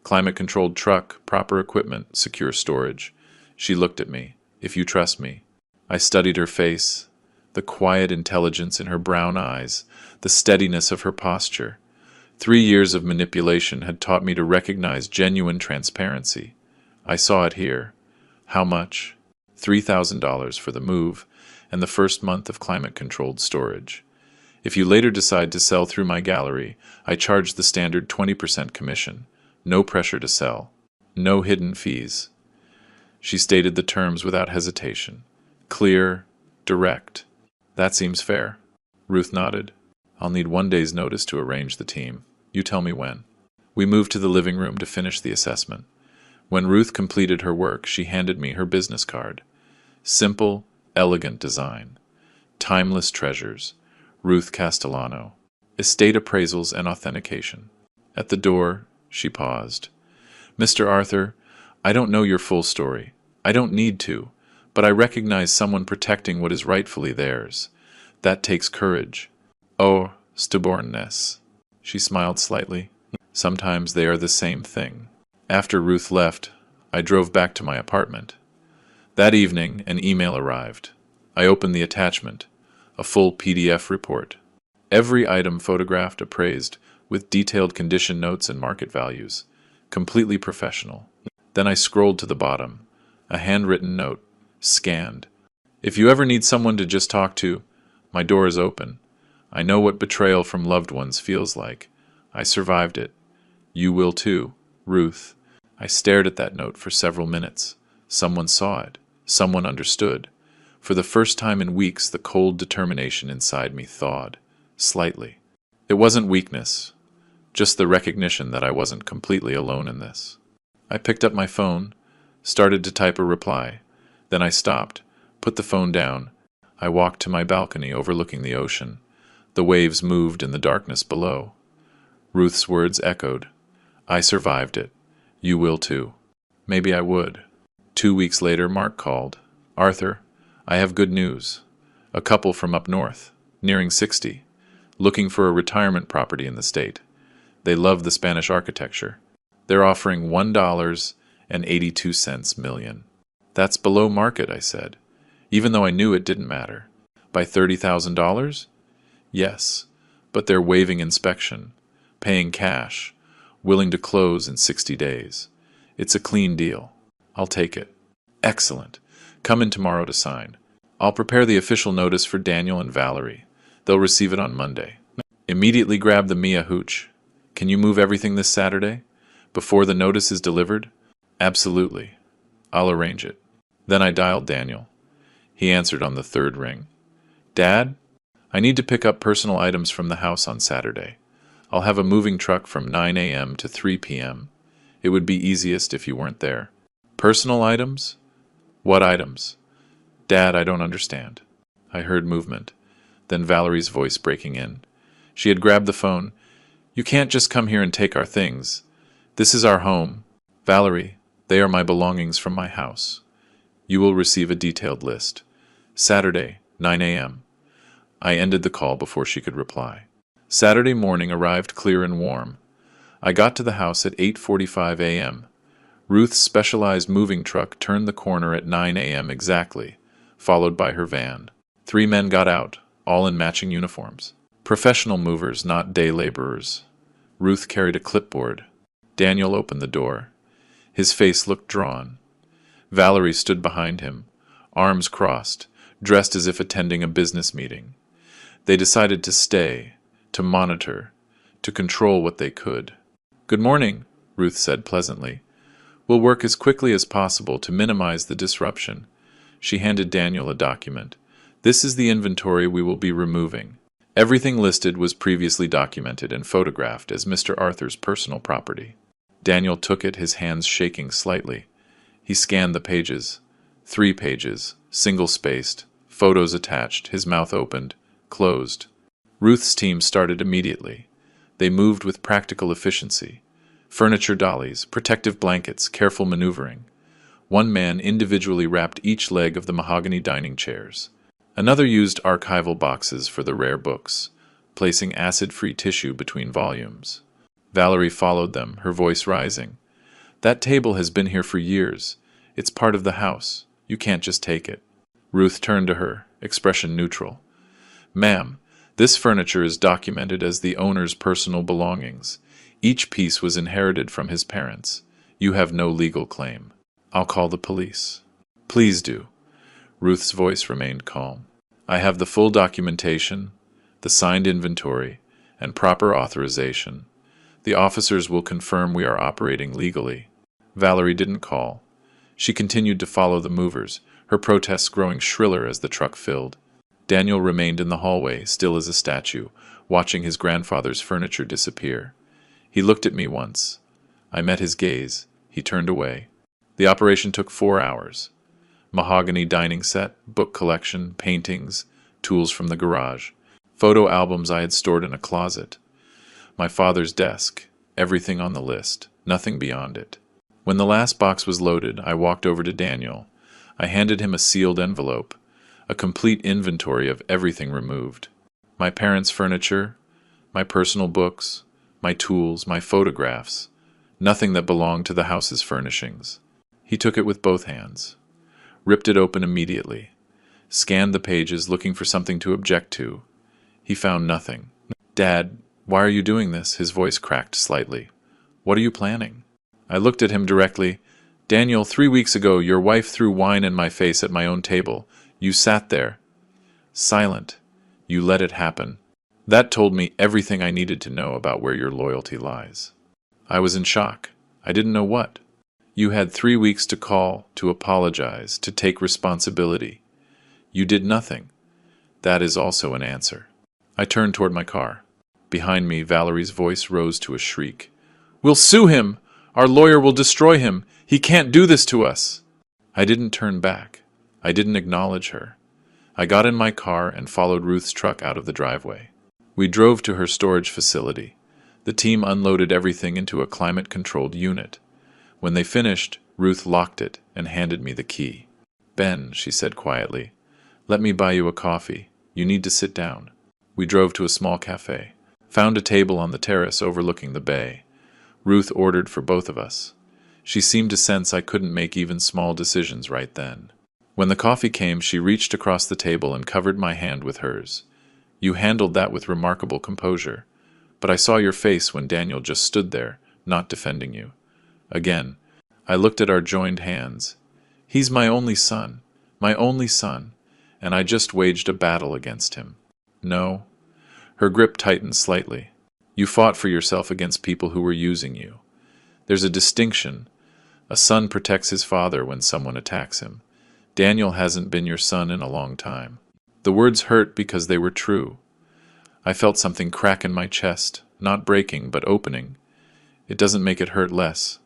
Climate-controlled truck, proper equipment, secure storage. She looked at me. If you trust me. I studied her face, the quiet intelligence in her brown eyes, the steadiness of her posture. 3 years of manipulation had taught me to recognize genuine transparency. I saw it here. How much? $3,000 for the move and the first month of climate-controlled storage. If you later decide to sell through my gallery, I charge the standard 20% commission. No pressure to sell. No hidden fees. She stated the terms without hesitation. Clear, direct. That seems fair. Ruth nodded. I'll need 1 day's notice to arrange the team. You tell me when. We moved to the living room to finish the assessment. When Ruth completed her work, she handed me her business card. Simple, elegant design. Timeless treasures. Ruth Castellano. Estate appraisals and authentication. At the door, she paused. Mr. Arthur, I don't know your full story. I don't need to, but I recognize someone protecting what is rightfully theirs. That takes courage. Oh, stubbornness. She smiled slightly. Sometimes they are the same thing. After Ruth left, I drove back to my apartment. That evening, an email arrived. I opened the attachment, a full PDF report. Every item photographed, appraised, with detailed condition notes and market values. Completely professional. Then I scrolled to the bottom. A handwritten note. Scanned. If you ever need someone to just talk to, my door is open. I know what betrayal from loved ones feels like. I survived it. You will too, Ruth. I stared at that note for several minutes, Someone saw it. Someone understood. For the first time in weeks, the cold determination inside me thawed, slightly. It wasn't weakness, just the recognition that I wasn't completely alone in this. I picked up my phone, started to type a reply. Then I stopped, put the phone down. I walked to my balcony overlooking the ocean. The waves moved in the darkness below. Ruth's words echoed. I survived it. You will too. Maybe I would. 2 weeks later, Mark called. Arthur, I have good news. A couple from up north, nearing 60, looking for a retirement property in the state. They love the Spanish architecture. They're offering $1.82 million. That's below market, I said, even though I knew it didn't matter. By $30,000? Yes, but they're waiving inspection, paying cash, willing to close in 60 days. It's a clean deal. I'll take it. Excellent. Come in tomorrow to sign. I'll prepare the official notice for Daniel and Valerie. They'll receive it on Monday. Immediately grab the Mia hooch. Can you move everything this Saturday? Before the notice is delivered? Absolutely. I'll arrange it. Then I dialed Daniel. He answered on the third ring. Dad, I need to pick up personal items from the house on Saturday. I'll have a moving truck from 9 a.m. to 3 p.m. It would be easiest if you weren't there. Personal items? What items? Dad, I don't understand. I heard movement, then Valerie's voice breaking in. She had grabbed the phone. You can't just come here and take our things. This is our home. Valerie, they are my belongings from my house. You will receive a detailed list. Saturday, 9 a.m. I ended the call before she could reply. Saturday morning arrived clear and warm. I got to the house at 8:45 a.m. Ruth's specialized moving truck turned the corner at 9 a.m. exactly, followed by her van. 3 men got out, all in matching uniforms. Professional movers, not day laborers. Ruth carried a clipboard. Daniel opened the door. His face looked drawn. Valerie stood behind him, arms crossed, dressed as if attending a business meeting. They decided to stay, to monitor, to control what they could. Good morning, Ruth said pleasantly. We'll work as quickly as possible to minimize the disruption. She handed Daniel a document. This is the inventory we will be removing. Everything listed was previously documented and photographed as Mr. Arthur's personal property. Daniel took it, his hands shaking slightly. He scanned the pages. 3 pages, single-spaced, photos attached, his mouth opened, closed. Ruth's team started immediately. They moved with practical efficiency. Furniture dollies, protective blankets, careful maneuvering. One man individually wrapped each leg of the mahogany dining chairs. Another used archival boxes for the rare books, placing acid-free tissue between volumes. Valerie followed them, her voice rising. That table has been here for years. It's part of the house. You can't just take it. Ruth turned to her, expression neutral. Ma'am, this furniture is documented as the owner's personal belongings. Each piece was inherited from his parents. You have no legal claim. I'll call the police. Please do. Ruth's voice remained calm. I have the full documentation, the signed inventory, and proper authorization. The officers will confirm we are operating legally. Valerie didn't call. She continued to follow the movers, her protests growing shriller as the truck filled. Daniel remained in the hallway, still as a statue, watching his grandfather's furniture disappear. He looked at me once. I met his gaze. He turned away. The operation took 4 hours. Mahogany dining set, book collection, paintings, tools from the garage, photo albums I had stored in a closet. My father's desk, everything on the list, nothing beyond it. When the last box was loaded, I walked over to Daniel. I handed him a sealed envelope, a complete inventory of everything removed. My parents' furniture, my personal books, my tools, my photographs, nothing that belonged to the house's furnishings. He took it with both hands, ripped it open immediately, scanned the pages looking for something to object to. He found nothing. Dad, why are you doing this? His voice cracked slightly. What are you planning? I looked at him directly. Daniel, 3 weeks ago, your wife threw wine in my face at my own table. You sat there, silent. You let it happen. That told me everything I needed to know about where your loyalty lies. I was in shock. I didn't know what. You had 3 weeks to call, to apologize, to take responsibility. You did nothing. That is also an answer. I turned toward my car. Behind me, Valerie's voice rose to a shriek. We'll sue him! Our lawyer will destroy him! He can't do this to us! I didn't turn back. I didn't acknowledge her. I got in my car and followed Ruth's truck out of the driveway. We drove to her storage facility. The team unloaded everything into a climate-controlled unit. When they finished, Ruth locked it and handed me the key. Ben, she said quietly, let me buy you a coffee. You need to sit down. We drove to a small cafe, found a table on the terrace overlooking the bay. Ruth ordered for both of us. She seemed to sense I couldn't make even small decisions right then. When the coffee came, she reached across the table and covered my hand with hers. You handled that with remarkable composure, but I saw your face when Daniel just stood there, not defending you. Again, I looked at our joined hands. He's my only son, and I just waged a battle against him. No. Her grip tightened slightly. You fought for yourself against people who were using you. There's a distinction. A son protects his father when someone attacks him. Daniel hasn't been your son in a long time. The words hurt because they were true. I felt something crack in my chest, not breaking, but opening. It doesn't make it hurt less.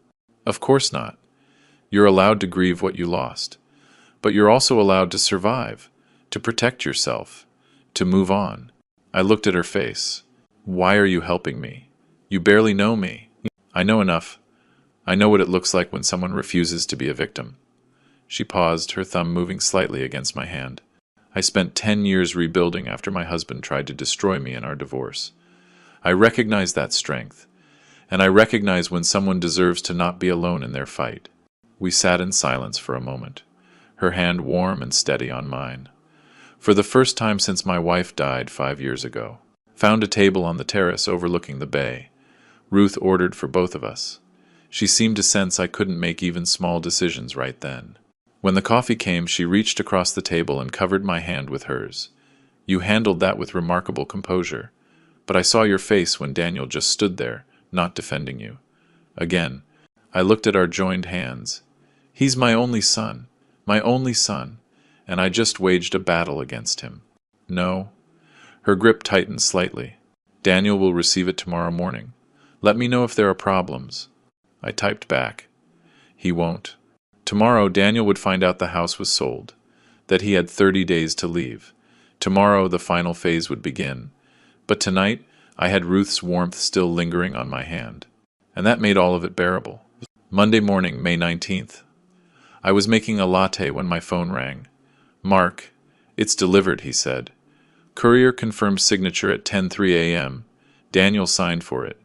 Of course not. You're allowed to grieve what you lost. But you're also allowed to survive, to protect yourself, to move on. I looked at her face. Why are you helping me? You barely know me. I know enough. I know what it looks like when someone refuses to be a victim. She paused, her thumb moving slightly against my hand. I spent 10 years rebuilding after my husband tried to destroy me in our divorce. I recognize that strength, and I recognize when someone deserves to not be alone in their fight. We sat in silence for a moment, her hand warm and steady on mine. For the first time since my wife died 5 years ago, found a table on the terrace overlooking the bay. Ruth ordered for both of us. She seemed to sense I couldn't make even small decisions right then. When the coffee came, she reached across the table and covered my hand with hers. You handled that with remarkable composure, but I saw your face when Daniel just stood there, not defending you. Again, I looked at our joined hands. He's my only son, and I just waged a battle against him. No. Her grip tightened slightly. Daniel will receive it tomorrow morning. Let me know if there are problems. I typed back. He won't. Tomorrow, Daniel would find out the house was sold, that he had 30 days to leave. Tomorrow, the final phase would begin. But tonight, I had Ruth's warmth still lingering on my hand, and that made all of it bearable. Monday morning, May 19th. I was making a latte when my phone rang. Mark, it's delivered, he said. Courier confirmed signature at 10:03 a.m. Daniel signed for it.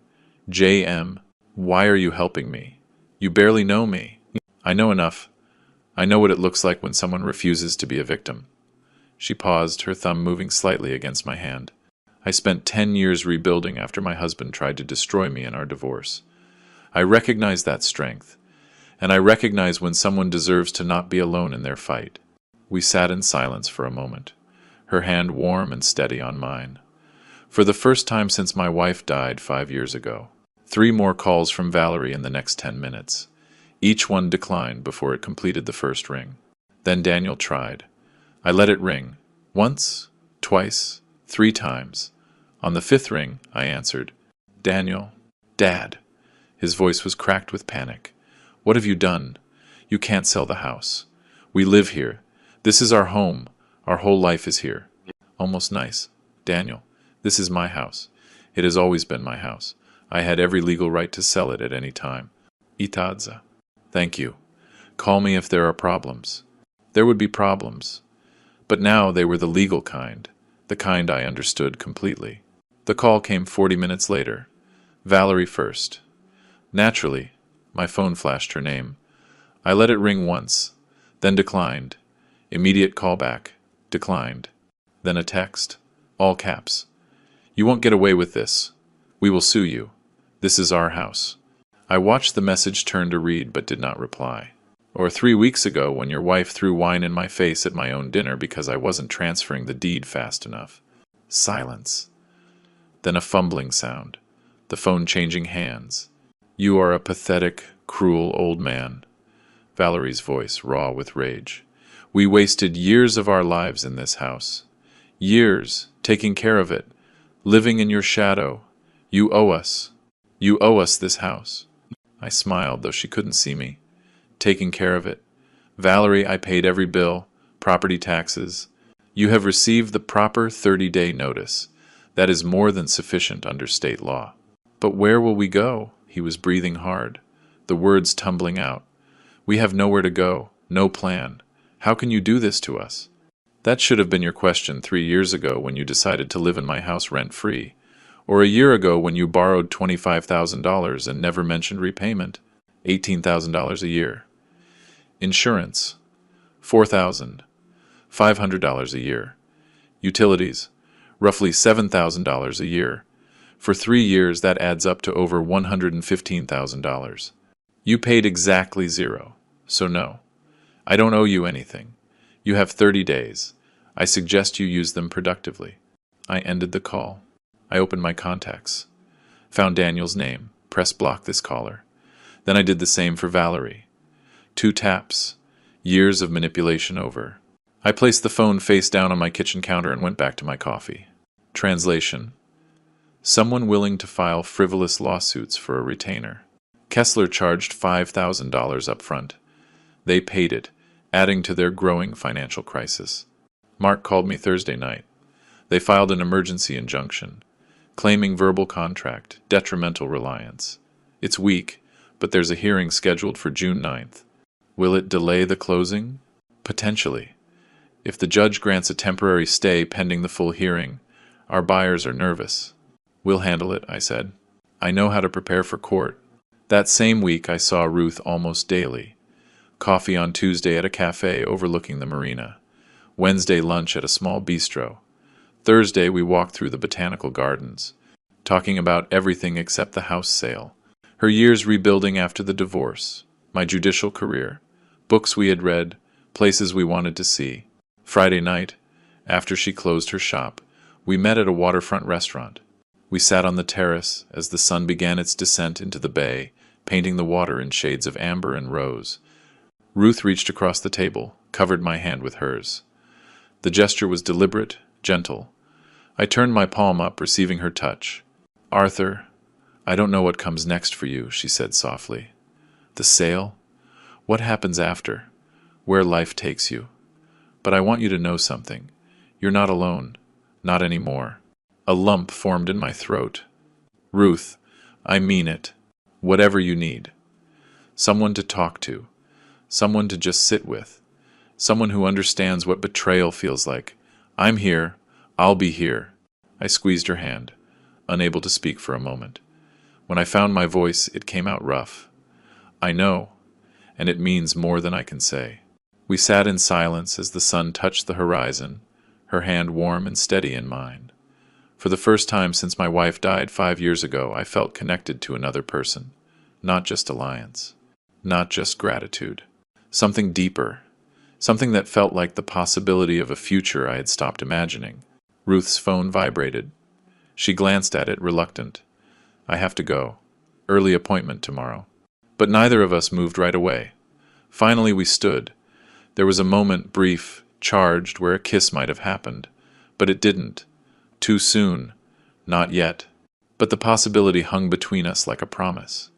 J.M., why are you helping me? You barely know me. I know enough. I know what it looks like when someone refuses to be a victim. She paused, her thumb moving slightly against my hand. I spent 10 years rebuilding after my husband tried to destroy me in our divorce. I recognize that strength, and I recognize when someone deserves to not be alone in their fight. We sat in silence for a moment, her hand warm and steady on mine. For the first time since my wife died 5 years ago. 3 more calls from Valerie in the next 10 minutes. Each one declined before it completed the first ring. Then Daniel tried. I let it ring. Once, twice, 3 times. On the 5th ring, I answered. Daniel. Dad. His voice was cracked with panic. What have you done? You can't sell the house. We live here. This is our home. Our whole life is here. Almost nice. Daniel, this is my house. It has always been my house. I had every legal right to sell it at any time. Itadza. Thank you. Call me if there are problems. There would be problems. But now they were the legal kind, the kind I understood completely. The call came 40 minutes later. Valerie first. Naturally, my phone flashed her name. I let it ring once, then declined. Immediate callback. Declined. Then a text. All caps. You won't get away with this. We will sue you. This is our house. I watched the message turn to read but did not reply. Or 3 weeks ago when your wife threw wine in my face at my own dinner because I wasn't transferring the deed fast enough. Silence. Then a fumbling sound. The phone changing hands. You are a pathetic, cruel old man. Valerie's voice raw with rage. We wasted years of our lives in this house. Years, taking care of it, living in your shadow. You owe us. You owe us this house. I smiled, though she couldn't see me. Taking care of it. Valerie, I paid every bill, property taxes. You have received the proper 30-day notice. That is more than sufficient under state law. But where will we go? He was breathing hard, the words tumbling out. We have nowhere to go, no plan. How can you do this to us? That should have been your question 3 years ago when you decided to live in my house rent-free, or a year ago when you borrowed $25,000 and never mentioned repayment, $18,000 a year. Insurance, $4,500 a year. Utilities, roughly $7,000 a year. For 3 years, that adds up to over $115,000. You paid exactly zero, so no. I don't owe you anything. You have 30 days. I suggest you use them productively. I ended the call. I opened my contacts. Found Daniel's name. Press block this caller. Then I did the same for Valerie. 2 taps. Years of manipulation over. I placed the phone face down on my kitchen counter and went back to my coffee. Translation. Someone willing to file frivolous lawsuits for a retainer. Kessler charged $5,000 up front. They paid it, adding to their growing financial crisis. Mark called me Thursday night. They filed an emergency injunction, claiming verbal contract, detrimental reliance. It's weak, but there's a hearing scheduled for June 9th. Will it delay the closing? Potentially. If the judge grants a temporary stay pending the full hearing, our buyers are nervous. We'll handle it, I said. I know how to prepare for court. That same week I saw Ruth almost daily. Coffee on Tuesday at a cafe overlooking the marina. Wednesday lunch at a small bistro. Thursday we walked through the botanical gardens, talking about everything except the house sale, her years rebuilding after the divorce, my judicial career, books we had read, places we wanted to see. Friday night, after she closed her shop, we met at a waterfront restaurant. We sat on the terrace as the sun began its descent into the bay, painting the water in shades of amber and rose. Ruth reached across the table, covered my hand with hers. The gesture was deliberate, gentle. I turned my palm up, receiving her touch. Arthur, I don't know what comes next for you, she said softly. The sale? What happens after? Where life takes you? But I want you to know something. You're not alone. Not anymore. A lump formed in my throat. Ruth, I mean it. Whatever you need. Someone to talk to. Someone to just sit with. Someone who understands what betrayal feels like. I'm here. I'll be here. I squeezed her hand, unable to speak for a moment. When I found my voice, it came out rough. I know, and it means more than I can say. We sat in silence as the sun touched the horizon, her hand warm and steady in mine. For the first time since my wife died 5 years ago, I felt connected to another person. Not just alliance. Not just gratitude. Something deeper. Something that felt like the possibility of a future I had stopped imagining. Ruth's phone vibrated. She glanced at it, reluctant. I have to go. Early appointment tomorrow. But neither of us moved right away. Finally we stood. There was a moment, brief, charged, where a kiss might have happened. But it didn't. Too soon. Not yet. But the possibility hung between us like a promise.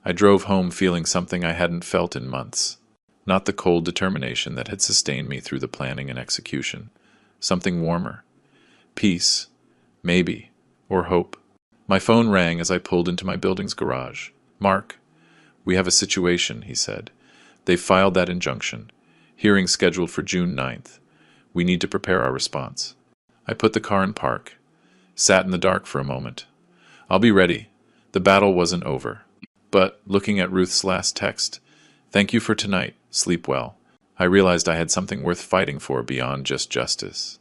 I drove home feeling something I hadn't felt in months. Not the cold determination that had sustained me through the planning and execution. Something warmer. Peace. Maybe. Or hope. My phone rang as I pulled into my building's garage. Mark, we have a situation, he said. They've filed that injunction. Hearing scheduled for June 9th. We need to prepare our response. I put the car in park. Sat in the dark for a moment. I'll be ready. The battle wasn't over. But, looking at Ruth's last text, thank you for tonight. Sleep well. I realized I had something worth fighting for beyond just justice.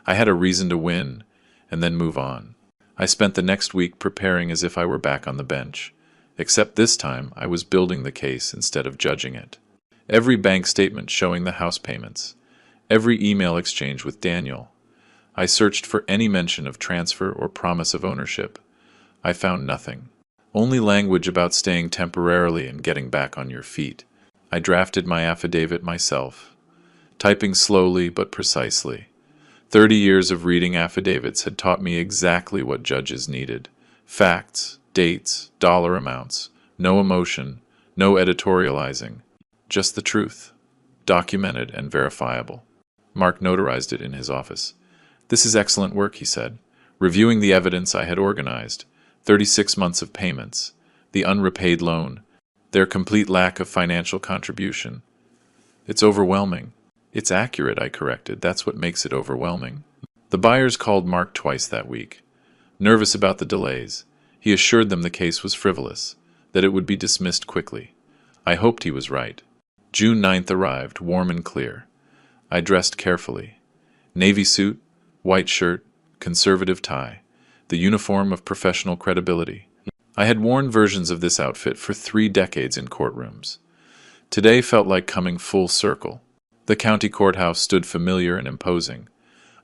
I had a reason to win, and then move on. I spent the next week preparing as if I were back on the bench. Except this time, I was building the case instead of judging it. Every bank statement showing the house payments. Every email exchange with Daniel. I searched for any mention of transfer or promise of ownership. I found nothing. Only language about staying temporarily and getting back on your feet. I drafted my affidavit myself, typing slowly but precisely. 30 years of reading affidavits had taught me exactly what judges needed. Facts, dates, dollar amounts, no emotion, no editorializing, just the truth, documented and verifiable. Mark notarized it in his office. "This is excellent work," he said, reviewing the evidence I had organized. 36 months of payments, the unrepaid loan, their complete lack of financial contribution. "It's overwhelming." "It's accurate," I corrected. "That's what makes it overwhelming." The buyers called Mark twice that week, nervous about the delays. He assured them the case was frivolous, that it would be dismissed quickly. I hoped he was right. June 9th arrived, warm and clear. I dressed carefully. Navy suit, white shirt, conservative tie, the uniform of professional credibility. I had worn versions of this outfit for 3 decades in courtrooms. Today felt like coming full circle. The county courthouse stood familiar and imposing.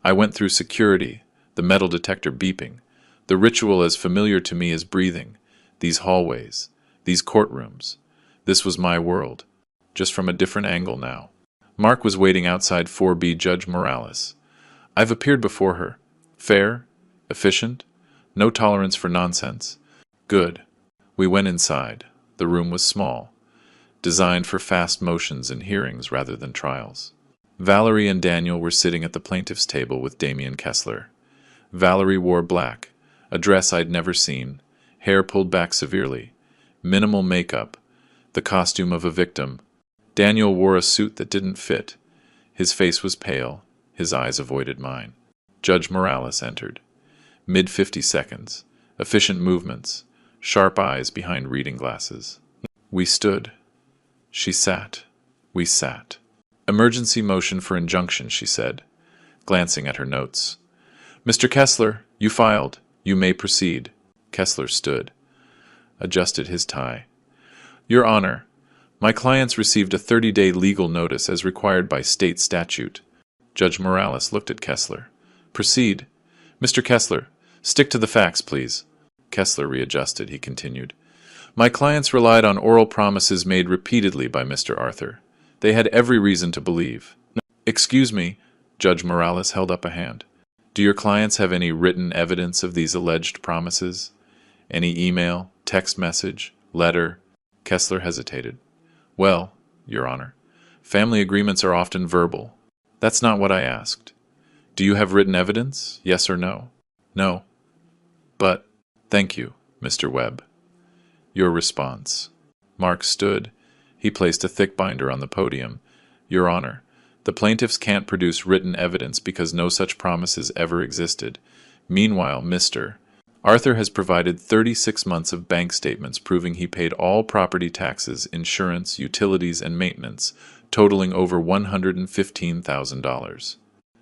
I went through security, the metal detector beeping, the ritual as familiar to me as breathing, these hallways, these courtrooms. This was my world, just from a different angle now. Mark was waiting outside 4B Judge Morales. I've appeared before her. Fair, efficient, no tolerance for nonsense. Good. We went inside. The room was small, designed for fast motions and hearings rather than trials. Valerie and Daniel were sitting at the plaintiff's table with Damian Kessler. Valerie wore black, a dress I'd never seen, hair pulled back severely, minimal makeup, the costume of a victim. Daniel wore a suit that didn't fit. His face was pale, his eyes avoided mine. Judge Morales entered. Mid-50 seconds, efficient movements, sharp eyes behind reading glasses. We stood. She sat. We sat. "Emergency motion for injunction," she said, glancing at her notes. "Mr. Kessler, you filed. You may proceed." Kessler stood, adjusted his tie. "Your Honor, my clients received a 30-day legal notice as required by state statute." Judge Morales looked at Kessler. "Proceed. Mr. Kessler, stick to the facts, please." Kessler readjusted. He continued. "My clients relied on oral promises made repeatedly by Mr. Arthur. They had every reason to believe." "Excuse me," Judge Morales held up a hand. "Do your clients have any written evidence of these alleged promises? Any email, text message, letter?" Kessler hesitated. "Well, Your Honor, family agreements are often verbal. That's not what I asked. Do you have written evidence? Yes or no?" "No." "But, thank you, Mr. Webb. Your response." Mark stood. He placed a thick binder on the podium. "Your Honor, the plaintiffs can't produce written evidence because no such promises ever existed. Meanwhile, Mr. Arthur has provided 36 months of bank statements proving he paid all property taxes, insurance, utilities, and maintenance, totaling over $115,000.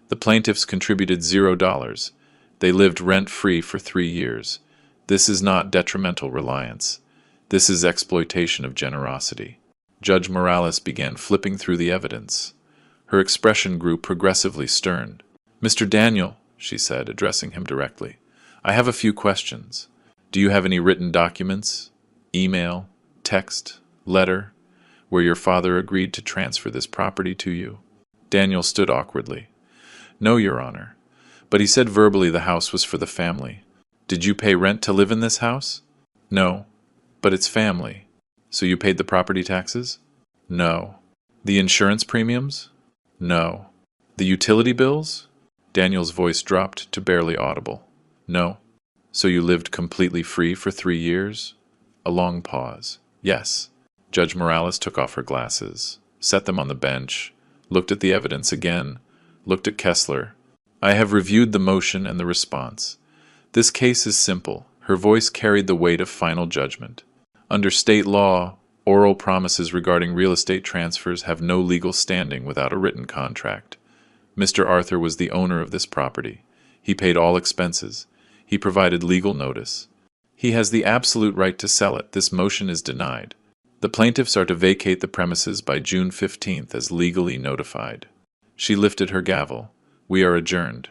The plaintiffs contributed $0. They lived rent-free for 3 years. This is not detrimental reliance. This is exploitation of generosity." Judge Morales began flipping through the evidence. Her expression grew progressively stern. "Mr. Daniel," she said, addressing him directly, "I have a few questions. Do you have any written documents, email, text, letter, where your father agreed to transfer this property to you?" Daniel stood awkwardly. "No, Your Honor, but he said verbally the house was for the family." "Did you pay rent to live in this house?" "No, but it's family." "So you paid the property taxes?" "No." "The insurance premiums?" "No." "The utility bills?" Daniel's voice dropped to barely audible. "No." "So you lived completely free for 3 years?" A long pause. "Yes." Judge Morales took off her glasses, set them on the bench, looked at the evidence again, looked at Kessler. "I have reviewed the motion and the response. This case is simple." Her voice carried the weight of final judgment. "Under state law, oral promises regarding real estate transfers have no legal standing without a written contract. Mr. Arthur was the owner of this property. He paid all expenses. He provided legal notice. He has the absolute right to sell it. This motion is denied. The plaintiffs are to vacate the premises by June 15th as legally notified." She lifted her gavel. "We are adjourned."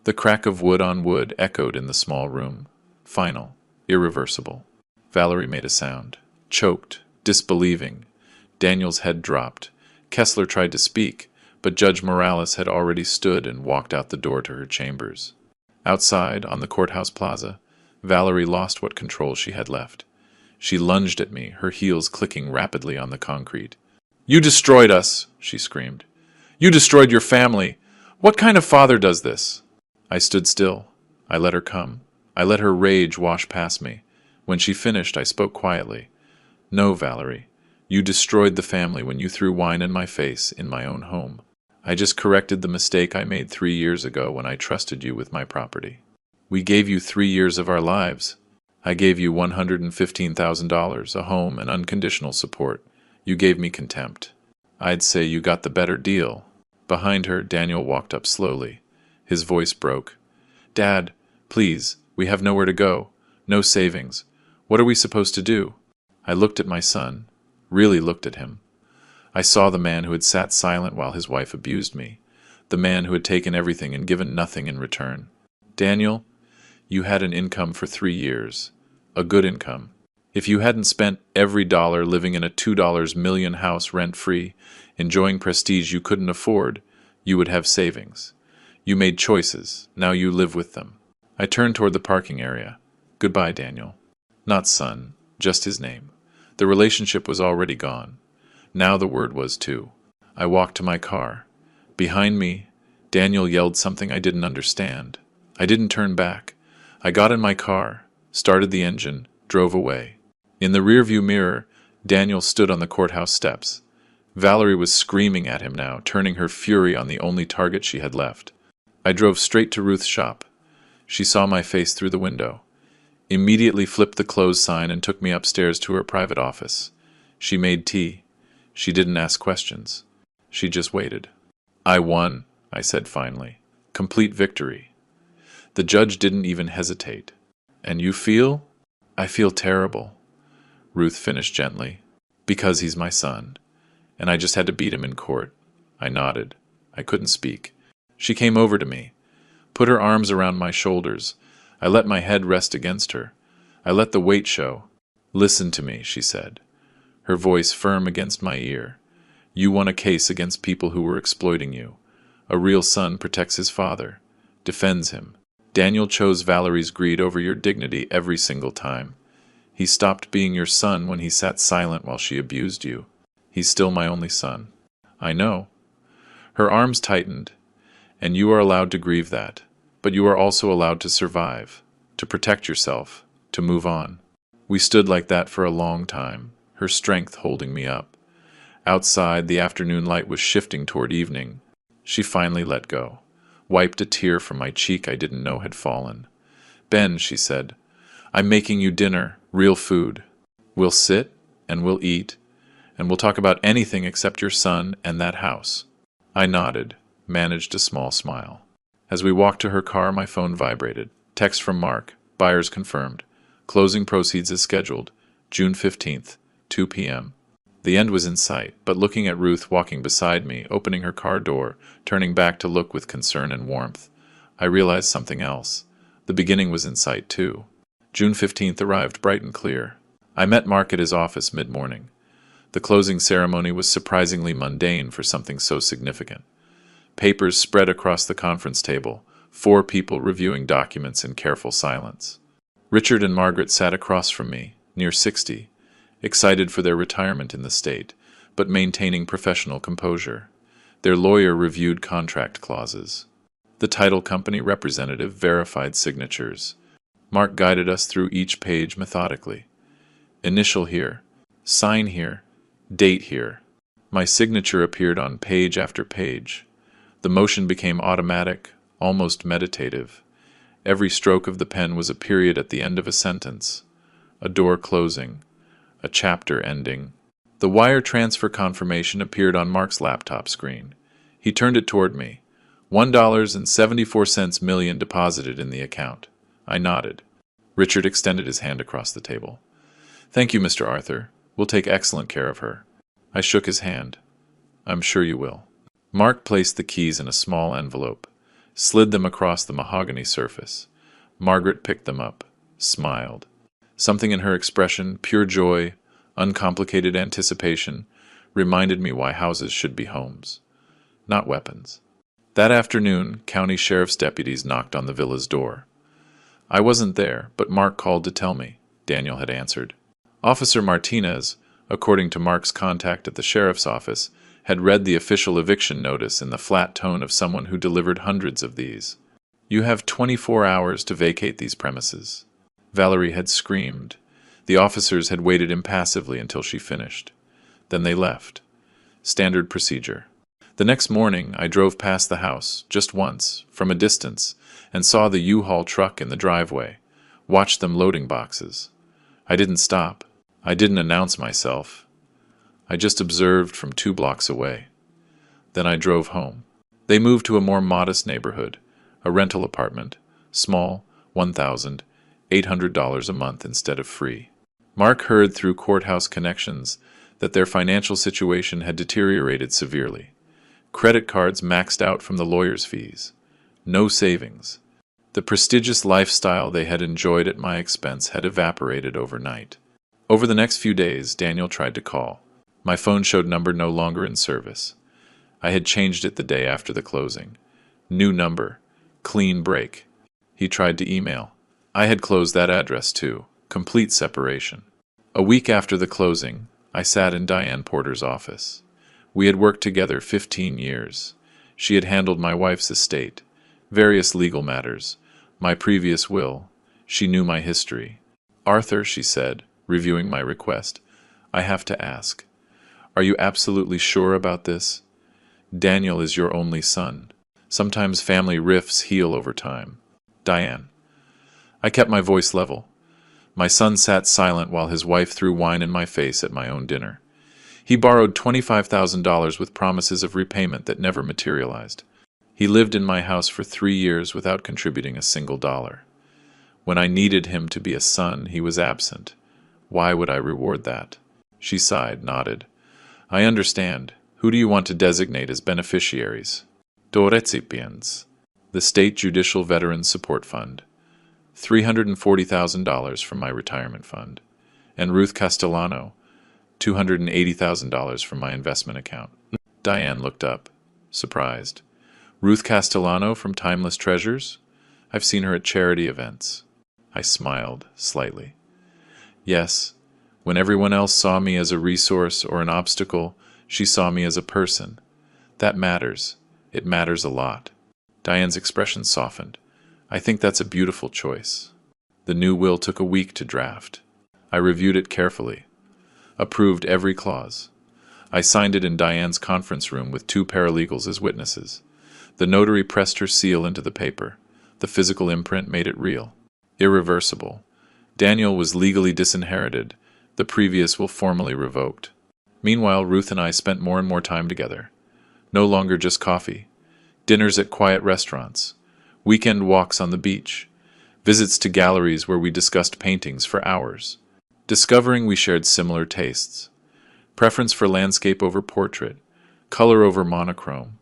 The crack of wood on wood echoed in the small room. Final, irreversible. Valerie made a sound. Choked, disbelieving. Daniel's head dropped. Kessler tried to speak, but Judge Morales had already stood and walked out the door to her chambers. Outside, on the courthouse plaza, Valerie lost what control she had left. She lunged at me, her heels clicking rapidly on the concrete. "You destroyed us," she screamed. "You destroyed your family. What kind of father does this?" I stood still. I let her come. I let her rage wash past me. When she finished, I spoke quietly. "No, Valerie. You destroyed the family when you threw wine in my face in my own home. I just corrected the mistake I made 3 years ago when I trusted you with my property. We gave you 3 years of our lives. I gave you $115,000, a home, and unconditional support. You gave me contempt. I'd say you got the better deal." Behind her, Daniel walked up slowly. His voice broke. "Dad, please, we have nowhere to go. No savings. What are we supposed to do?" I looked at my son, really looked at him. I saw the man who had sat silent while his wife abused me, the man who had taken everything and given nothing in return. "Daniel, you had an income for 3 years, a good income. If you hadn't spent every dollar living in a $2 million house rent-free, enjoying prestige you couldn't afford, you would have savings. You made choices, now you live with them." I turned toward the parking area. "Goodbye, Daniel." Not son, just his name. The relationship was already gone. Now the word was too. I walked to my car. Behind me, Daniel yelled something I didn't understand. I didn't turn back. I got in my car, started the engine, drove away. In the rearview mirror, Daniel stood on the courthouse steps. Valerie was screaming at him now, turning her fury on the only target she had left. I drove straight to Ruth's shop. She saw my face through the window, immediately flipped the close sign and took me upstairs to her private office. She made tea. She didn't ask questions. She just waited. "I won," I said finally. "Complete victory." The judge didn't even hesitate. "And you feel?" "I feel terrible," Ruth finished gently. "Because he's my son. And I just had to beat him in court." I nodded. I couldn't speak. She came over to me, put her arms around my shoulders. I let my head rest against her. I let the weight show. "Listen to me," she said, her voice firm against my ear. "You won a case against people who were exploiting you. A real son protects his father, defends him. Daniel chose Valerie's greed over your dignity every single time. He stopped being your son when he sat silent while she abused you. He's still my only son." "I know." Her arms tightened. "And you are allowed to grieve that. But you are also allowed to survive, to protect yourself, to move on." We stood like that for a long time, her strength holding me up. Outside, the afternoon light was shifting toward evening. She finally let go, wiped a tear from my cheek I didn't know had fallen. "Ben," she said, "I'm making you dinner, real food. We'll sit, and we'll eat, and we'll talk about anything except your son and that house." I nodded, managed a small smile. As we walked to her car, my phone vibrated. Text from Mark. "Buyers confirmed. Closing proceeds as scheduled. June 15th, 2 p.m. The end was in sight, but looking at Ruth walking beside me, opening her car door, turning back to look with concern and warmth, I realized something else. The beginning was in sight, too. June 15th arrived bright and clear. I met Mark at his office mid-morning. The closing ceremony was surprisingly mundane for something so significant. Papers spread across the conference table, 4 people reviewing documents in careful silence. Richard and Margaret sat across from me, near 60, excited for their retirement in the state, but maintaining professional composure. Their lawyer reviewed contract clauses. The title company representative verified signatures. Mark guided us through each page methodically. Initial here, sign here, date here. My signature appeared on page after page. The motion became automatic, almost meditative. Every stroke of the pen was a period at the end of a sentence, a door closing, a chapter ending. The wire transfer confirmation appeared on Mark's laptop screen. He turned it toward me. $1.74 million deposited in the account. I nodded. Richard extended his hand across the table. "Thank you, Mr. Arthur. We'll take excellent care of her." I shook his hand. "I'm sure you will." Mark placed the keys in a small envelope, slid them across the mahogany surface. Margaret picked them up, smiled. Something in her expression, pure joy, uncomplicated anticipation, reminded me why houses should be homes, not weapons. That afternoon, county sheriff's deputies knocked on the villa's door. I wasn't there, but Mark called to tell me, Daniel had answered. Officer Martinez, according to Mark's contact at the sheriff's office, had read the official eviction notice in the flat tone of someone who delivered hundreds of these. You have 24 hours to vacate these premises. Valerie had screamed. The officers had waited impassively until she finished. Then they left. Standard procedure. The next morning, I drove past the house, just once, from a distance, and saw the U-Haul truck in the driveway, watched them loading boxes. I didn't stop. I didn't announce myself. I just observed from 2 blocks away. Then I drove home. They moved to a more modest neighborhood, a rental apartment, small, $1,800 a month instead of free. Mark heard through courthouse connections that their financial situation had deteriorated severely. Credit cards maxed out from the lawyer's fees. No savings. The prestigious lifestyle they had enjoyed at my expense had evaporated overnight. Over the next few days, Daniel tried to call. My phone showed number no longer in service. I had changed it the day after the closing. New number. Clean break. He tried to email. I had closed that address too. Complete separation. A week after the closing, I sat in Diane Porter's office. We had worked together 15 years. She had handled my wife's estate, various legal matters, my previous will. She knew my history. Arthur, she said, reviewing my request, I have to ask, are you absolutely sure about this? Daniel is your only son. Sometimes family rifts heal over time. Diane. I kept my voice level. My son sat silent while his wife threw wine in my face at my own dinner. He borrowed $25,000 with promises of repayment that never materialized. He lived in my house for 3 years without contributing a single dollar. When I needed him to be a son, he was absent. Why would I reward that? She sighed, nodded. I understand. Who do you want to designate as beneficiaries? Dos recipients. The State Judicial Veterans Support Fund. $340,000 from my retirement fund. And Ruth Castellano, $280,000 from my investment account. Diane looked up, surprised. Ruth Castellano from Timeless Treasures? I've seen her at charity events. I smiled, slightly. Yes, when everyone else saw me as a resource or an obstacle, she saw me as a person. That matters. It matters a lot. Diane's expression softened. I think that's a beautiful choice. The new will took a week to draft. I reviewed it carefully. Approved every clause. I signed it in Diane's conference room with 2 paralegals as witnesses. The notary pressed her seal into the paper. The physical imprint made it real. Irreversible. Daniel was legally disinherited. The previous will formally revoked. Meanwhile, Ruth and I spent more and more time together. No longer just coffee. Dinners at quiet restaurants. Weekend walks on the beach. Visits to galleries where we discussed paintings for hours. Discovering we shared similar tastes. Preference for landscape over portrait. Color over monochrome.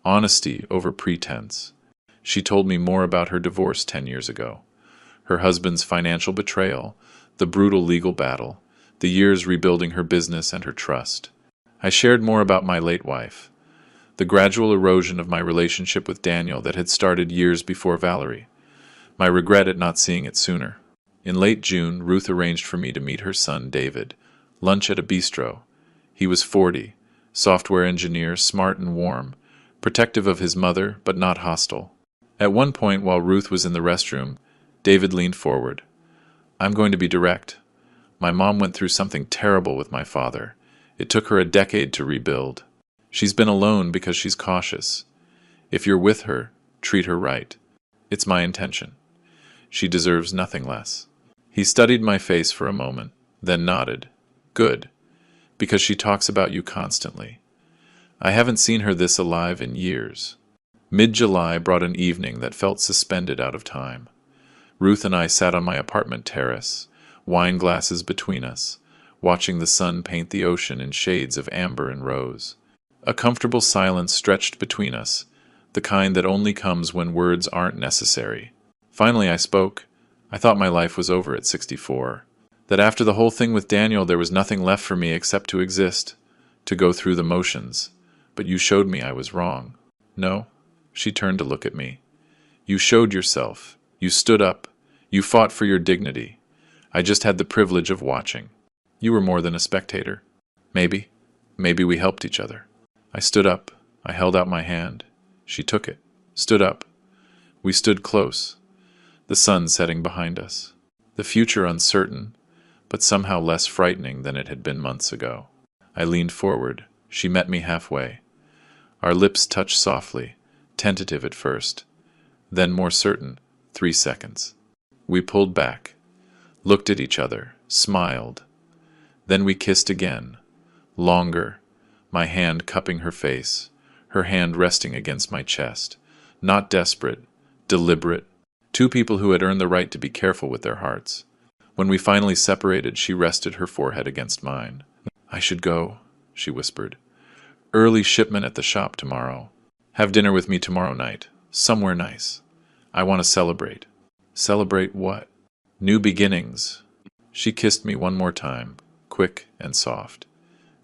Honesty over pretense. She told me more about her divorce 10 years ago. Her husband's financial betrayal, the brutal legal battle, the years rebuilding her business and her trust. I shared more about my late wife. The gradual erosion of my relationship with Daniel that had started years before Valerie. My regret at not seeing it sooner. In late June, Ruth arranged for me to meet her son, David. Lunch at a bistro. He was 40, software engineer, smart and warm, protective of his mother, but not hostile. At one point, while Ruth was in the restroom, David leaned forward. I'm going to be direct. My mom went through something terrible with my father. It took her a decade to rebuild. She's been alone because she's cautious. If you're with her, treat her right. It's my intention. She deserves nothing less. He studied my face for a moment, then nodded. Good, because she talks about you constantly. I haven't seen her this alive in years. Mid-July brought an evening that felt suspended out of time. Ruth and I sat on my apartment terrace, wine glasses between us, watching the sun paint the ocean in shades of amber and rose. A comfortable silence stretched between us, the kind that only comes when words aren't necessary. Finally I spoke. I thought my life was over at 64. That after the whole thing with Daniel there was nothing left for me except to exist, to go through the motions, but you showed me I was wrong. No? She turned to look at me. You showed yourself. You stood up. You fought for your dignity. I just had the privilege of watching. You were more than a spectator. Maybe. Maybe we helped each other. I stood up. I held out my hand. She took it. Stood up. We stood close. The sun setting behind us. The future uncertain, but somehow less frightening than it had been months ago. I leaned forward. She met me halfway. Our lips touched softly, tentative at first, then more certain, 3 seconds. We pulled back, looked at each other, smiled. Then we kissed again, longer, my hand cupping her face, her hand resting against my chest. Not desperate, deliberate. Two people who had earned the right to be careful with their hearts. When we finally separated, she rested her forehead against mine. I should go, she whispered. Early shipment at the shop tomorrow. Have dinner with me tomorrow night. Somewhere nice. I want to celebrate. Celebrate what? New beginnings. She kissed me one more time, quick and soft.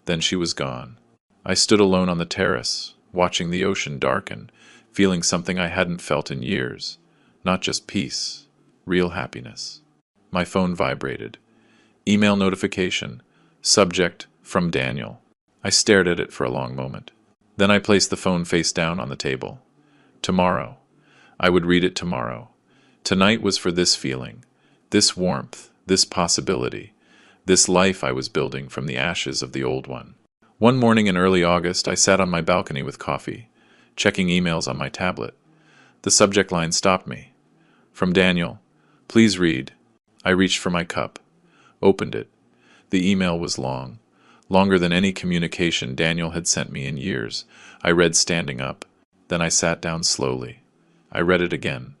Then she was gone. I stood alone on the terrace, watching the ocean darken, feeling something I hadn't felt in years. Not just peace, real happiness. My phone vibrated. Email notification. Subject, from Daniel. I stared at it for a long moment. Then I placed the phone face down on the table. Tomorrow. I would read it tomorrow. Tonight was for this feeling, this warmth, this possibility, this life I was building from the ashes of the old one. One morning in early August, I sat on my balcony with coffee, checking emails on my tablet. The subject line stopped me. From Daniel. Please read. I reached for my cup, opened it. The email was long, longer than any communication Daniel had sent me in years. I read standing up. Then I sat down slowly. I read it again.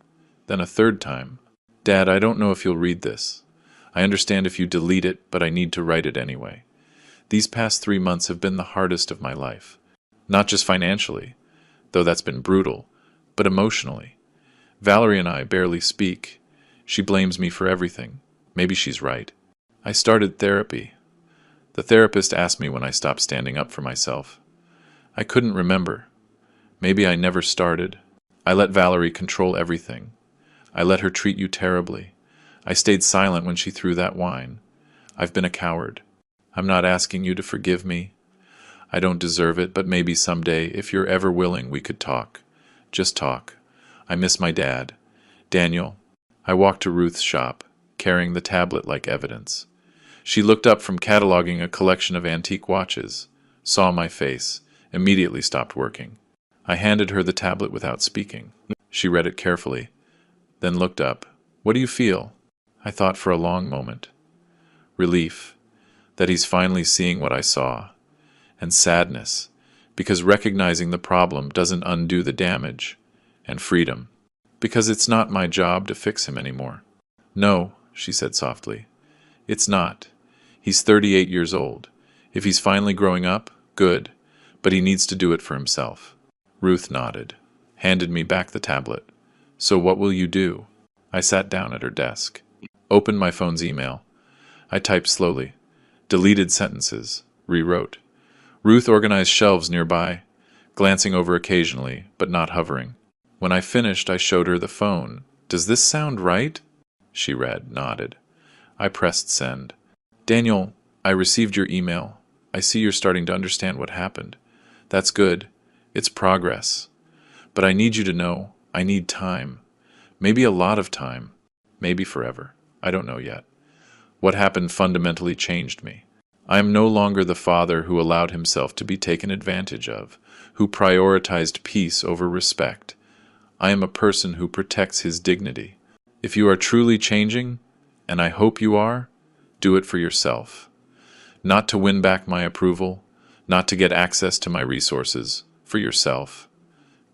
Then a third time. Dad, I don't know if you'll read this. I understand if you delete it, but I need to write it anyway. These past 3 months have been the hardest of my life. Not just financially, though that's been brutal, but emotionally. Valerie and I barely speak. She blames me for everything. Maybe she's right. I started therapy. The therapist asked me when I stopped standing up for myself. I couldn't remember. Maybe I never started. I let Valerie control everything. I let her treat you terribly. I stayed silent when she threw that wine. I've been a coward. I'm not asking you to forgive me. I don't deserve it, but maybe someday, if you're ever willing, we could talk. Just talk. I miss my dad. Daniel. I walked to Ruth's shop, carrying the tablet like evidence. She looked up from cataloging a collection of antique watches, saw my face, immediately stopped working. I handed her the tablet without speaking. She read it carefully, then looked up. What do you feel? I thought for a long moment. Relief, that he's finally seeing what I saw, and sadness, because recognizing the problem doesn't undo the damage, and freedom, because it's not my job to fix him anymore. No, she said softly. It's not. He's 38 years old. If he's finally growing up, good, but he needs to do it for himself. Ruth nodded, handed me back the tablet. So what will you do? I sat down at her desk, opened my phone's email. I typed slowly, deleted sentences, rewrote. Ruth organized shelves nearby, glancing over occasionally, but not hovering. When I finished, I showed her the phone. Does this sound right? She read, nodded. I pressed send. Daniel, I received your email. I see you're starting to understand what happened. That's good. It's progress. But I need you to know, I need time. Maybe a lot of time. Maybe forever. I don't know yet. What happened fundamentally changed me. I am no longer the father who allowed himself to be taken advantage of, who prioritized peace over respect. I am a person who protects his dignity. If you are truly changing, and I hope you are, do it for yourself. Not to win back my approval, not to get access to my resources, for yourself.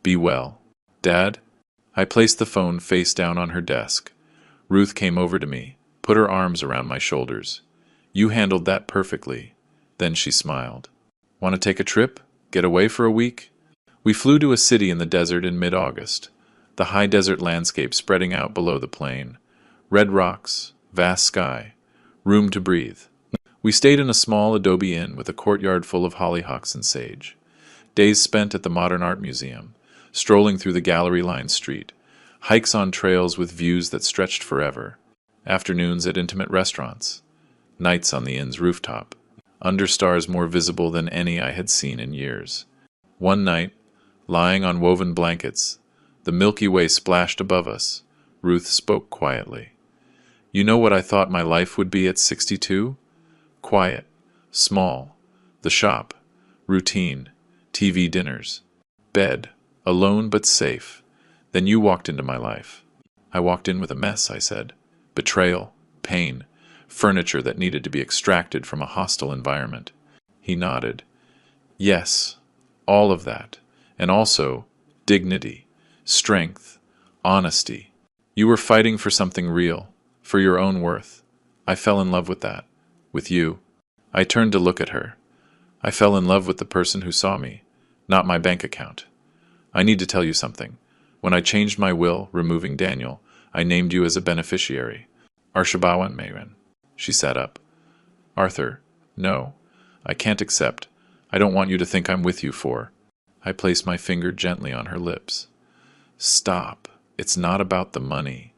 Be well. Dad? I placed the phone face down on her desk. Ruth came over to me, put her arms around my shoulders. You handled that perfectly. Then she smiled. Want to take a trip? Get away for a week? We flew to a city in the desert in mid-August, the high desert landscape spreading out below the plain. Red rocks, vast sky, room to breathe. We stayed in a small adobe inn with a courtyard full of hollyhocks and sage. Days spent at the Modern Art Museum, strolling through the gallery-lined street, hikes on trails with views that stretched forever, afternoons at intimate restaurants, nights on the inn's rooftop, under stars more visible than any I had seen in years. One night, lying on woven blankets, the Milky Way splashed above us. Ruth spoke quietly. "You know what I thought my life would be at 62? Quiet, small, the shop, routine, TV dinners, bed, alone but safe. Then you walked into my life." "I walked in with a mess," I said. "Betrayal, pain, furniture that needed to be extracted from a hostile environment." He nodded. "Yes, all of that. And also dignity, strength, honesty. You were fighting for something real, for your own worth. I fell in love with that. With you." I turned to look at her. "I fell in love with the person who saw me, not my bank account. I need to tell you something. When I changed my will, removing Daniel, I named you as a beneficiary. Arshabawan Mayran." She sat up. "Arthur, no. I can't accept. I don't want you to think I'm with you for." I placed my finger gently on her lips. "Stop. It's not about the money.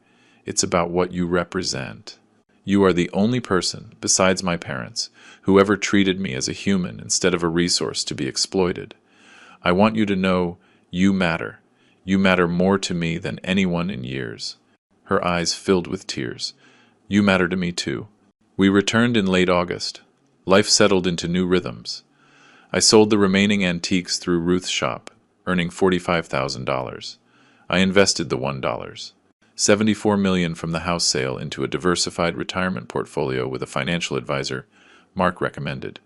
It's about what you represent. You are the only person, besides my parents, who ever treated me as a human instead of a resource to be exploited. I want you to know you matter. You matter more to me than anyone in years." Her eyes filled with tears. "You matter to me too." We returned in late August. Life settled into new rhythms. I sold the remaining antiques through Ruth's shop, earning $45,000. I invested the $1. $74 million from the house sale into a diversified retirement portfolio with a financial advisor Mark recommended.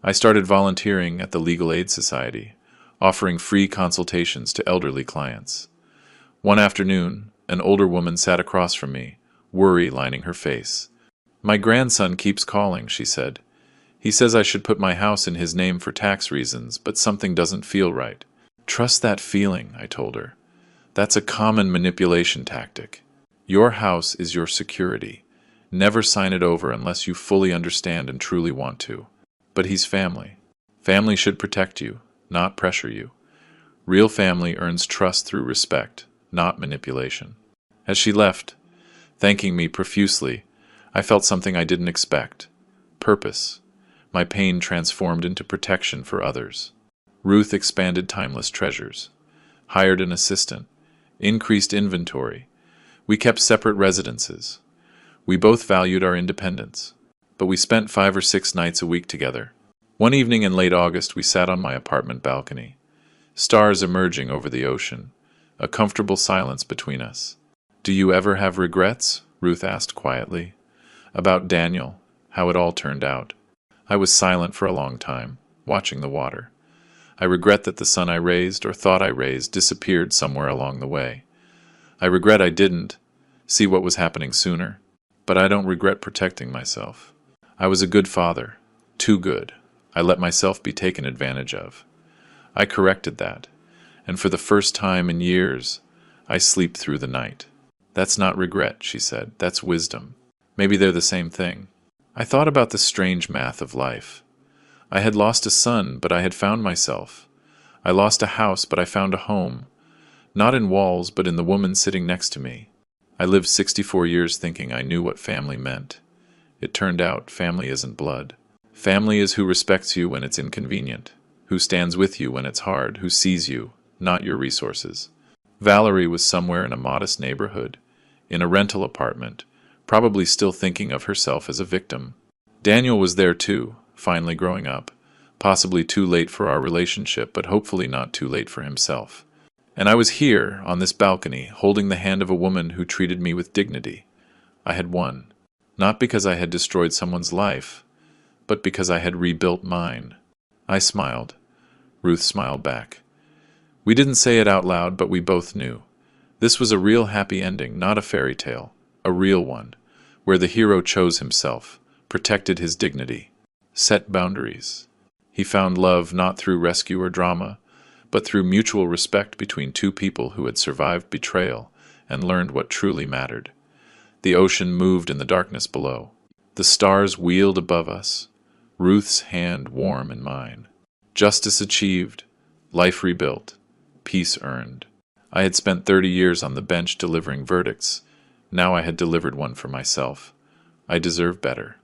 I started volunteering at the Legal Aid Society, offering free consultations to elderly clients. One afternoon, an older woman sat across from me, worry lining her face. "My grandson keeps calling," she said. "He says I should put my house in his name for tax reasons, but something doesn't feel right." "Trust that feeling," I told her. "That's a common manipulation tactic. Your house is your security. Never sign it over unless you fully understand and truly want to." "But he's family. Family should protect you, not pressure you. Real family earns trust through respect, not manipulation." As she left, thanking me profusely, I felt something I didn't expect. Purpose. My pain transformed into protection for others. Ruth expanded timeless treasures, hired an assistant, increased inventory. We kept separate residences. We both valued our independence, but we spent 5 or 6 nights a week together. One evening in late August, we sat on my apartment balcony, stars emerging over the ocean, a comfortable silence between us. "Do you ever have regrets?" Ruth asked quietly. "About Daniel, how it all turned out." I was silent for a long time, watching the water. I regret that the son I raised, or thought I raised, disappeared somewhere along the way. I regret I didn't see what was happening sooner, but I don't regret protecting myself. I was a good father, too good. I let myself be taken advantage of. I corrected that, and for the first time in years, I sleep through the night. "That's not regret," she said. "That's wisdom. Maybe they're the same thing." I thought about the strange math of life. I had lost a son, but I had found myself. I lost a house, but I found a home. Not in walls, but in the woman sitting next to me. I lived 64 years thinking I knew what family meant. It turned out family isn't blood. Family is who respects you when it's inconvenient, who stands with you when it's hard, who sees you, not your resources. Valerie was somewhere in a modest neighborhood, in a rental apartment, probably still thinking of herself as a victim. Daniel was there too, finally growing up, possibly too late for our relationship, but hopefully not too late for himself. And I was here, on this balcony, holding the hand of a woman who treated me with dignity. I had won, not because I had destroyed someone's life, but because I had rebuilt mine. I smiled. Ruth smiled back. We didn't say it out loud, but we both knew. This was a real happy ending, not a fairy tale, a real one, where the hero chose himself, protected his dignity, set boundaries. He found love not through rescue or drama, but through mutual respect between two people who had survived betrayal and learned what truly mattered. The ocean moved in the darkness below. The stars wheeled above us. Ruth's hand warm in mine. Justice achieved, life rebuilt, peace earned. I had spent 30 years on the bench delivering verdicts. Now I had delivered one for myself. I deserved better.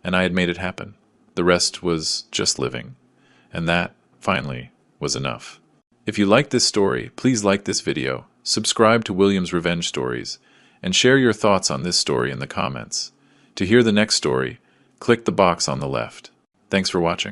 And I had made it happen. The rest was just living. And that, finally, was enough. If you like this story, please like this video, subscribe to William's Revenge Stories, and share your thoughts on this story in the comments. To hear the next story, click the box on the left. Thanks for watching.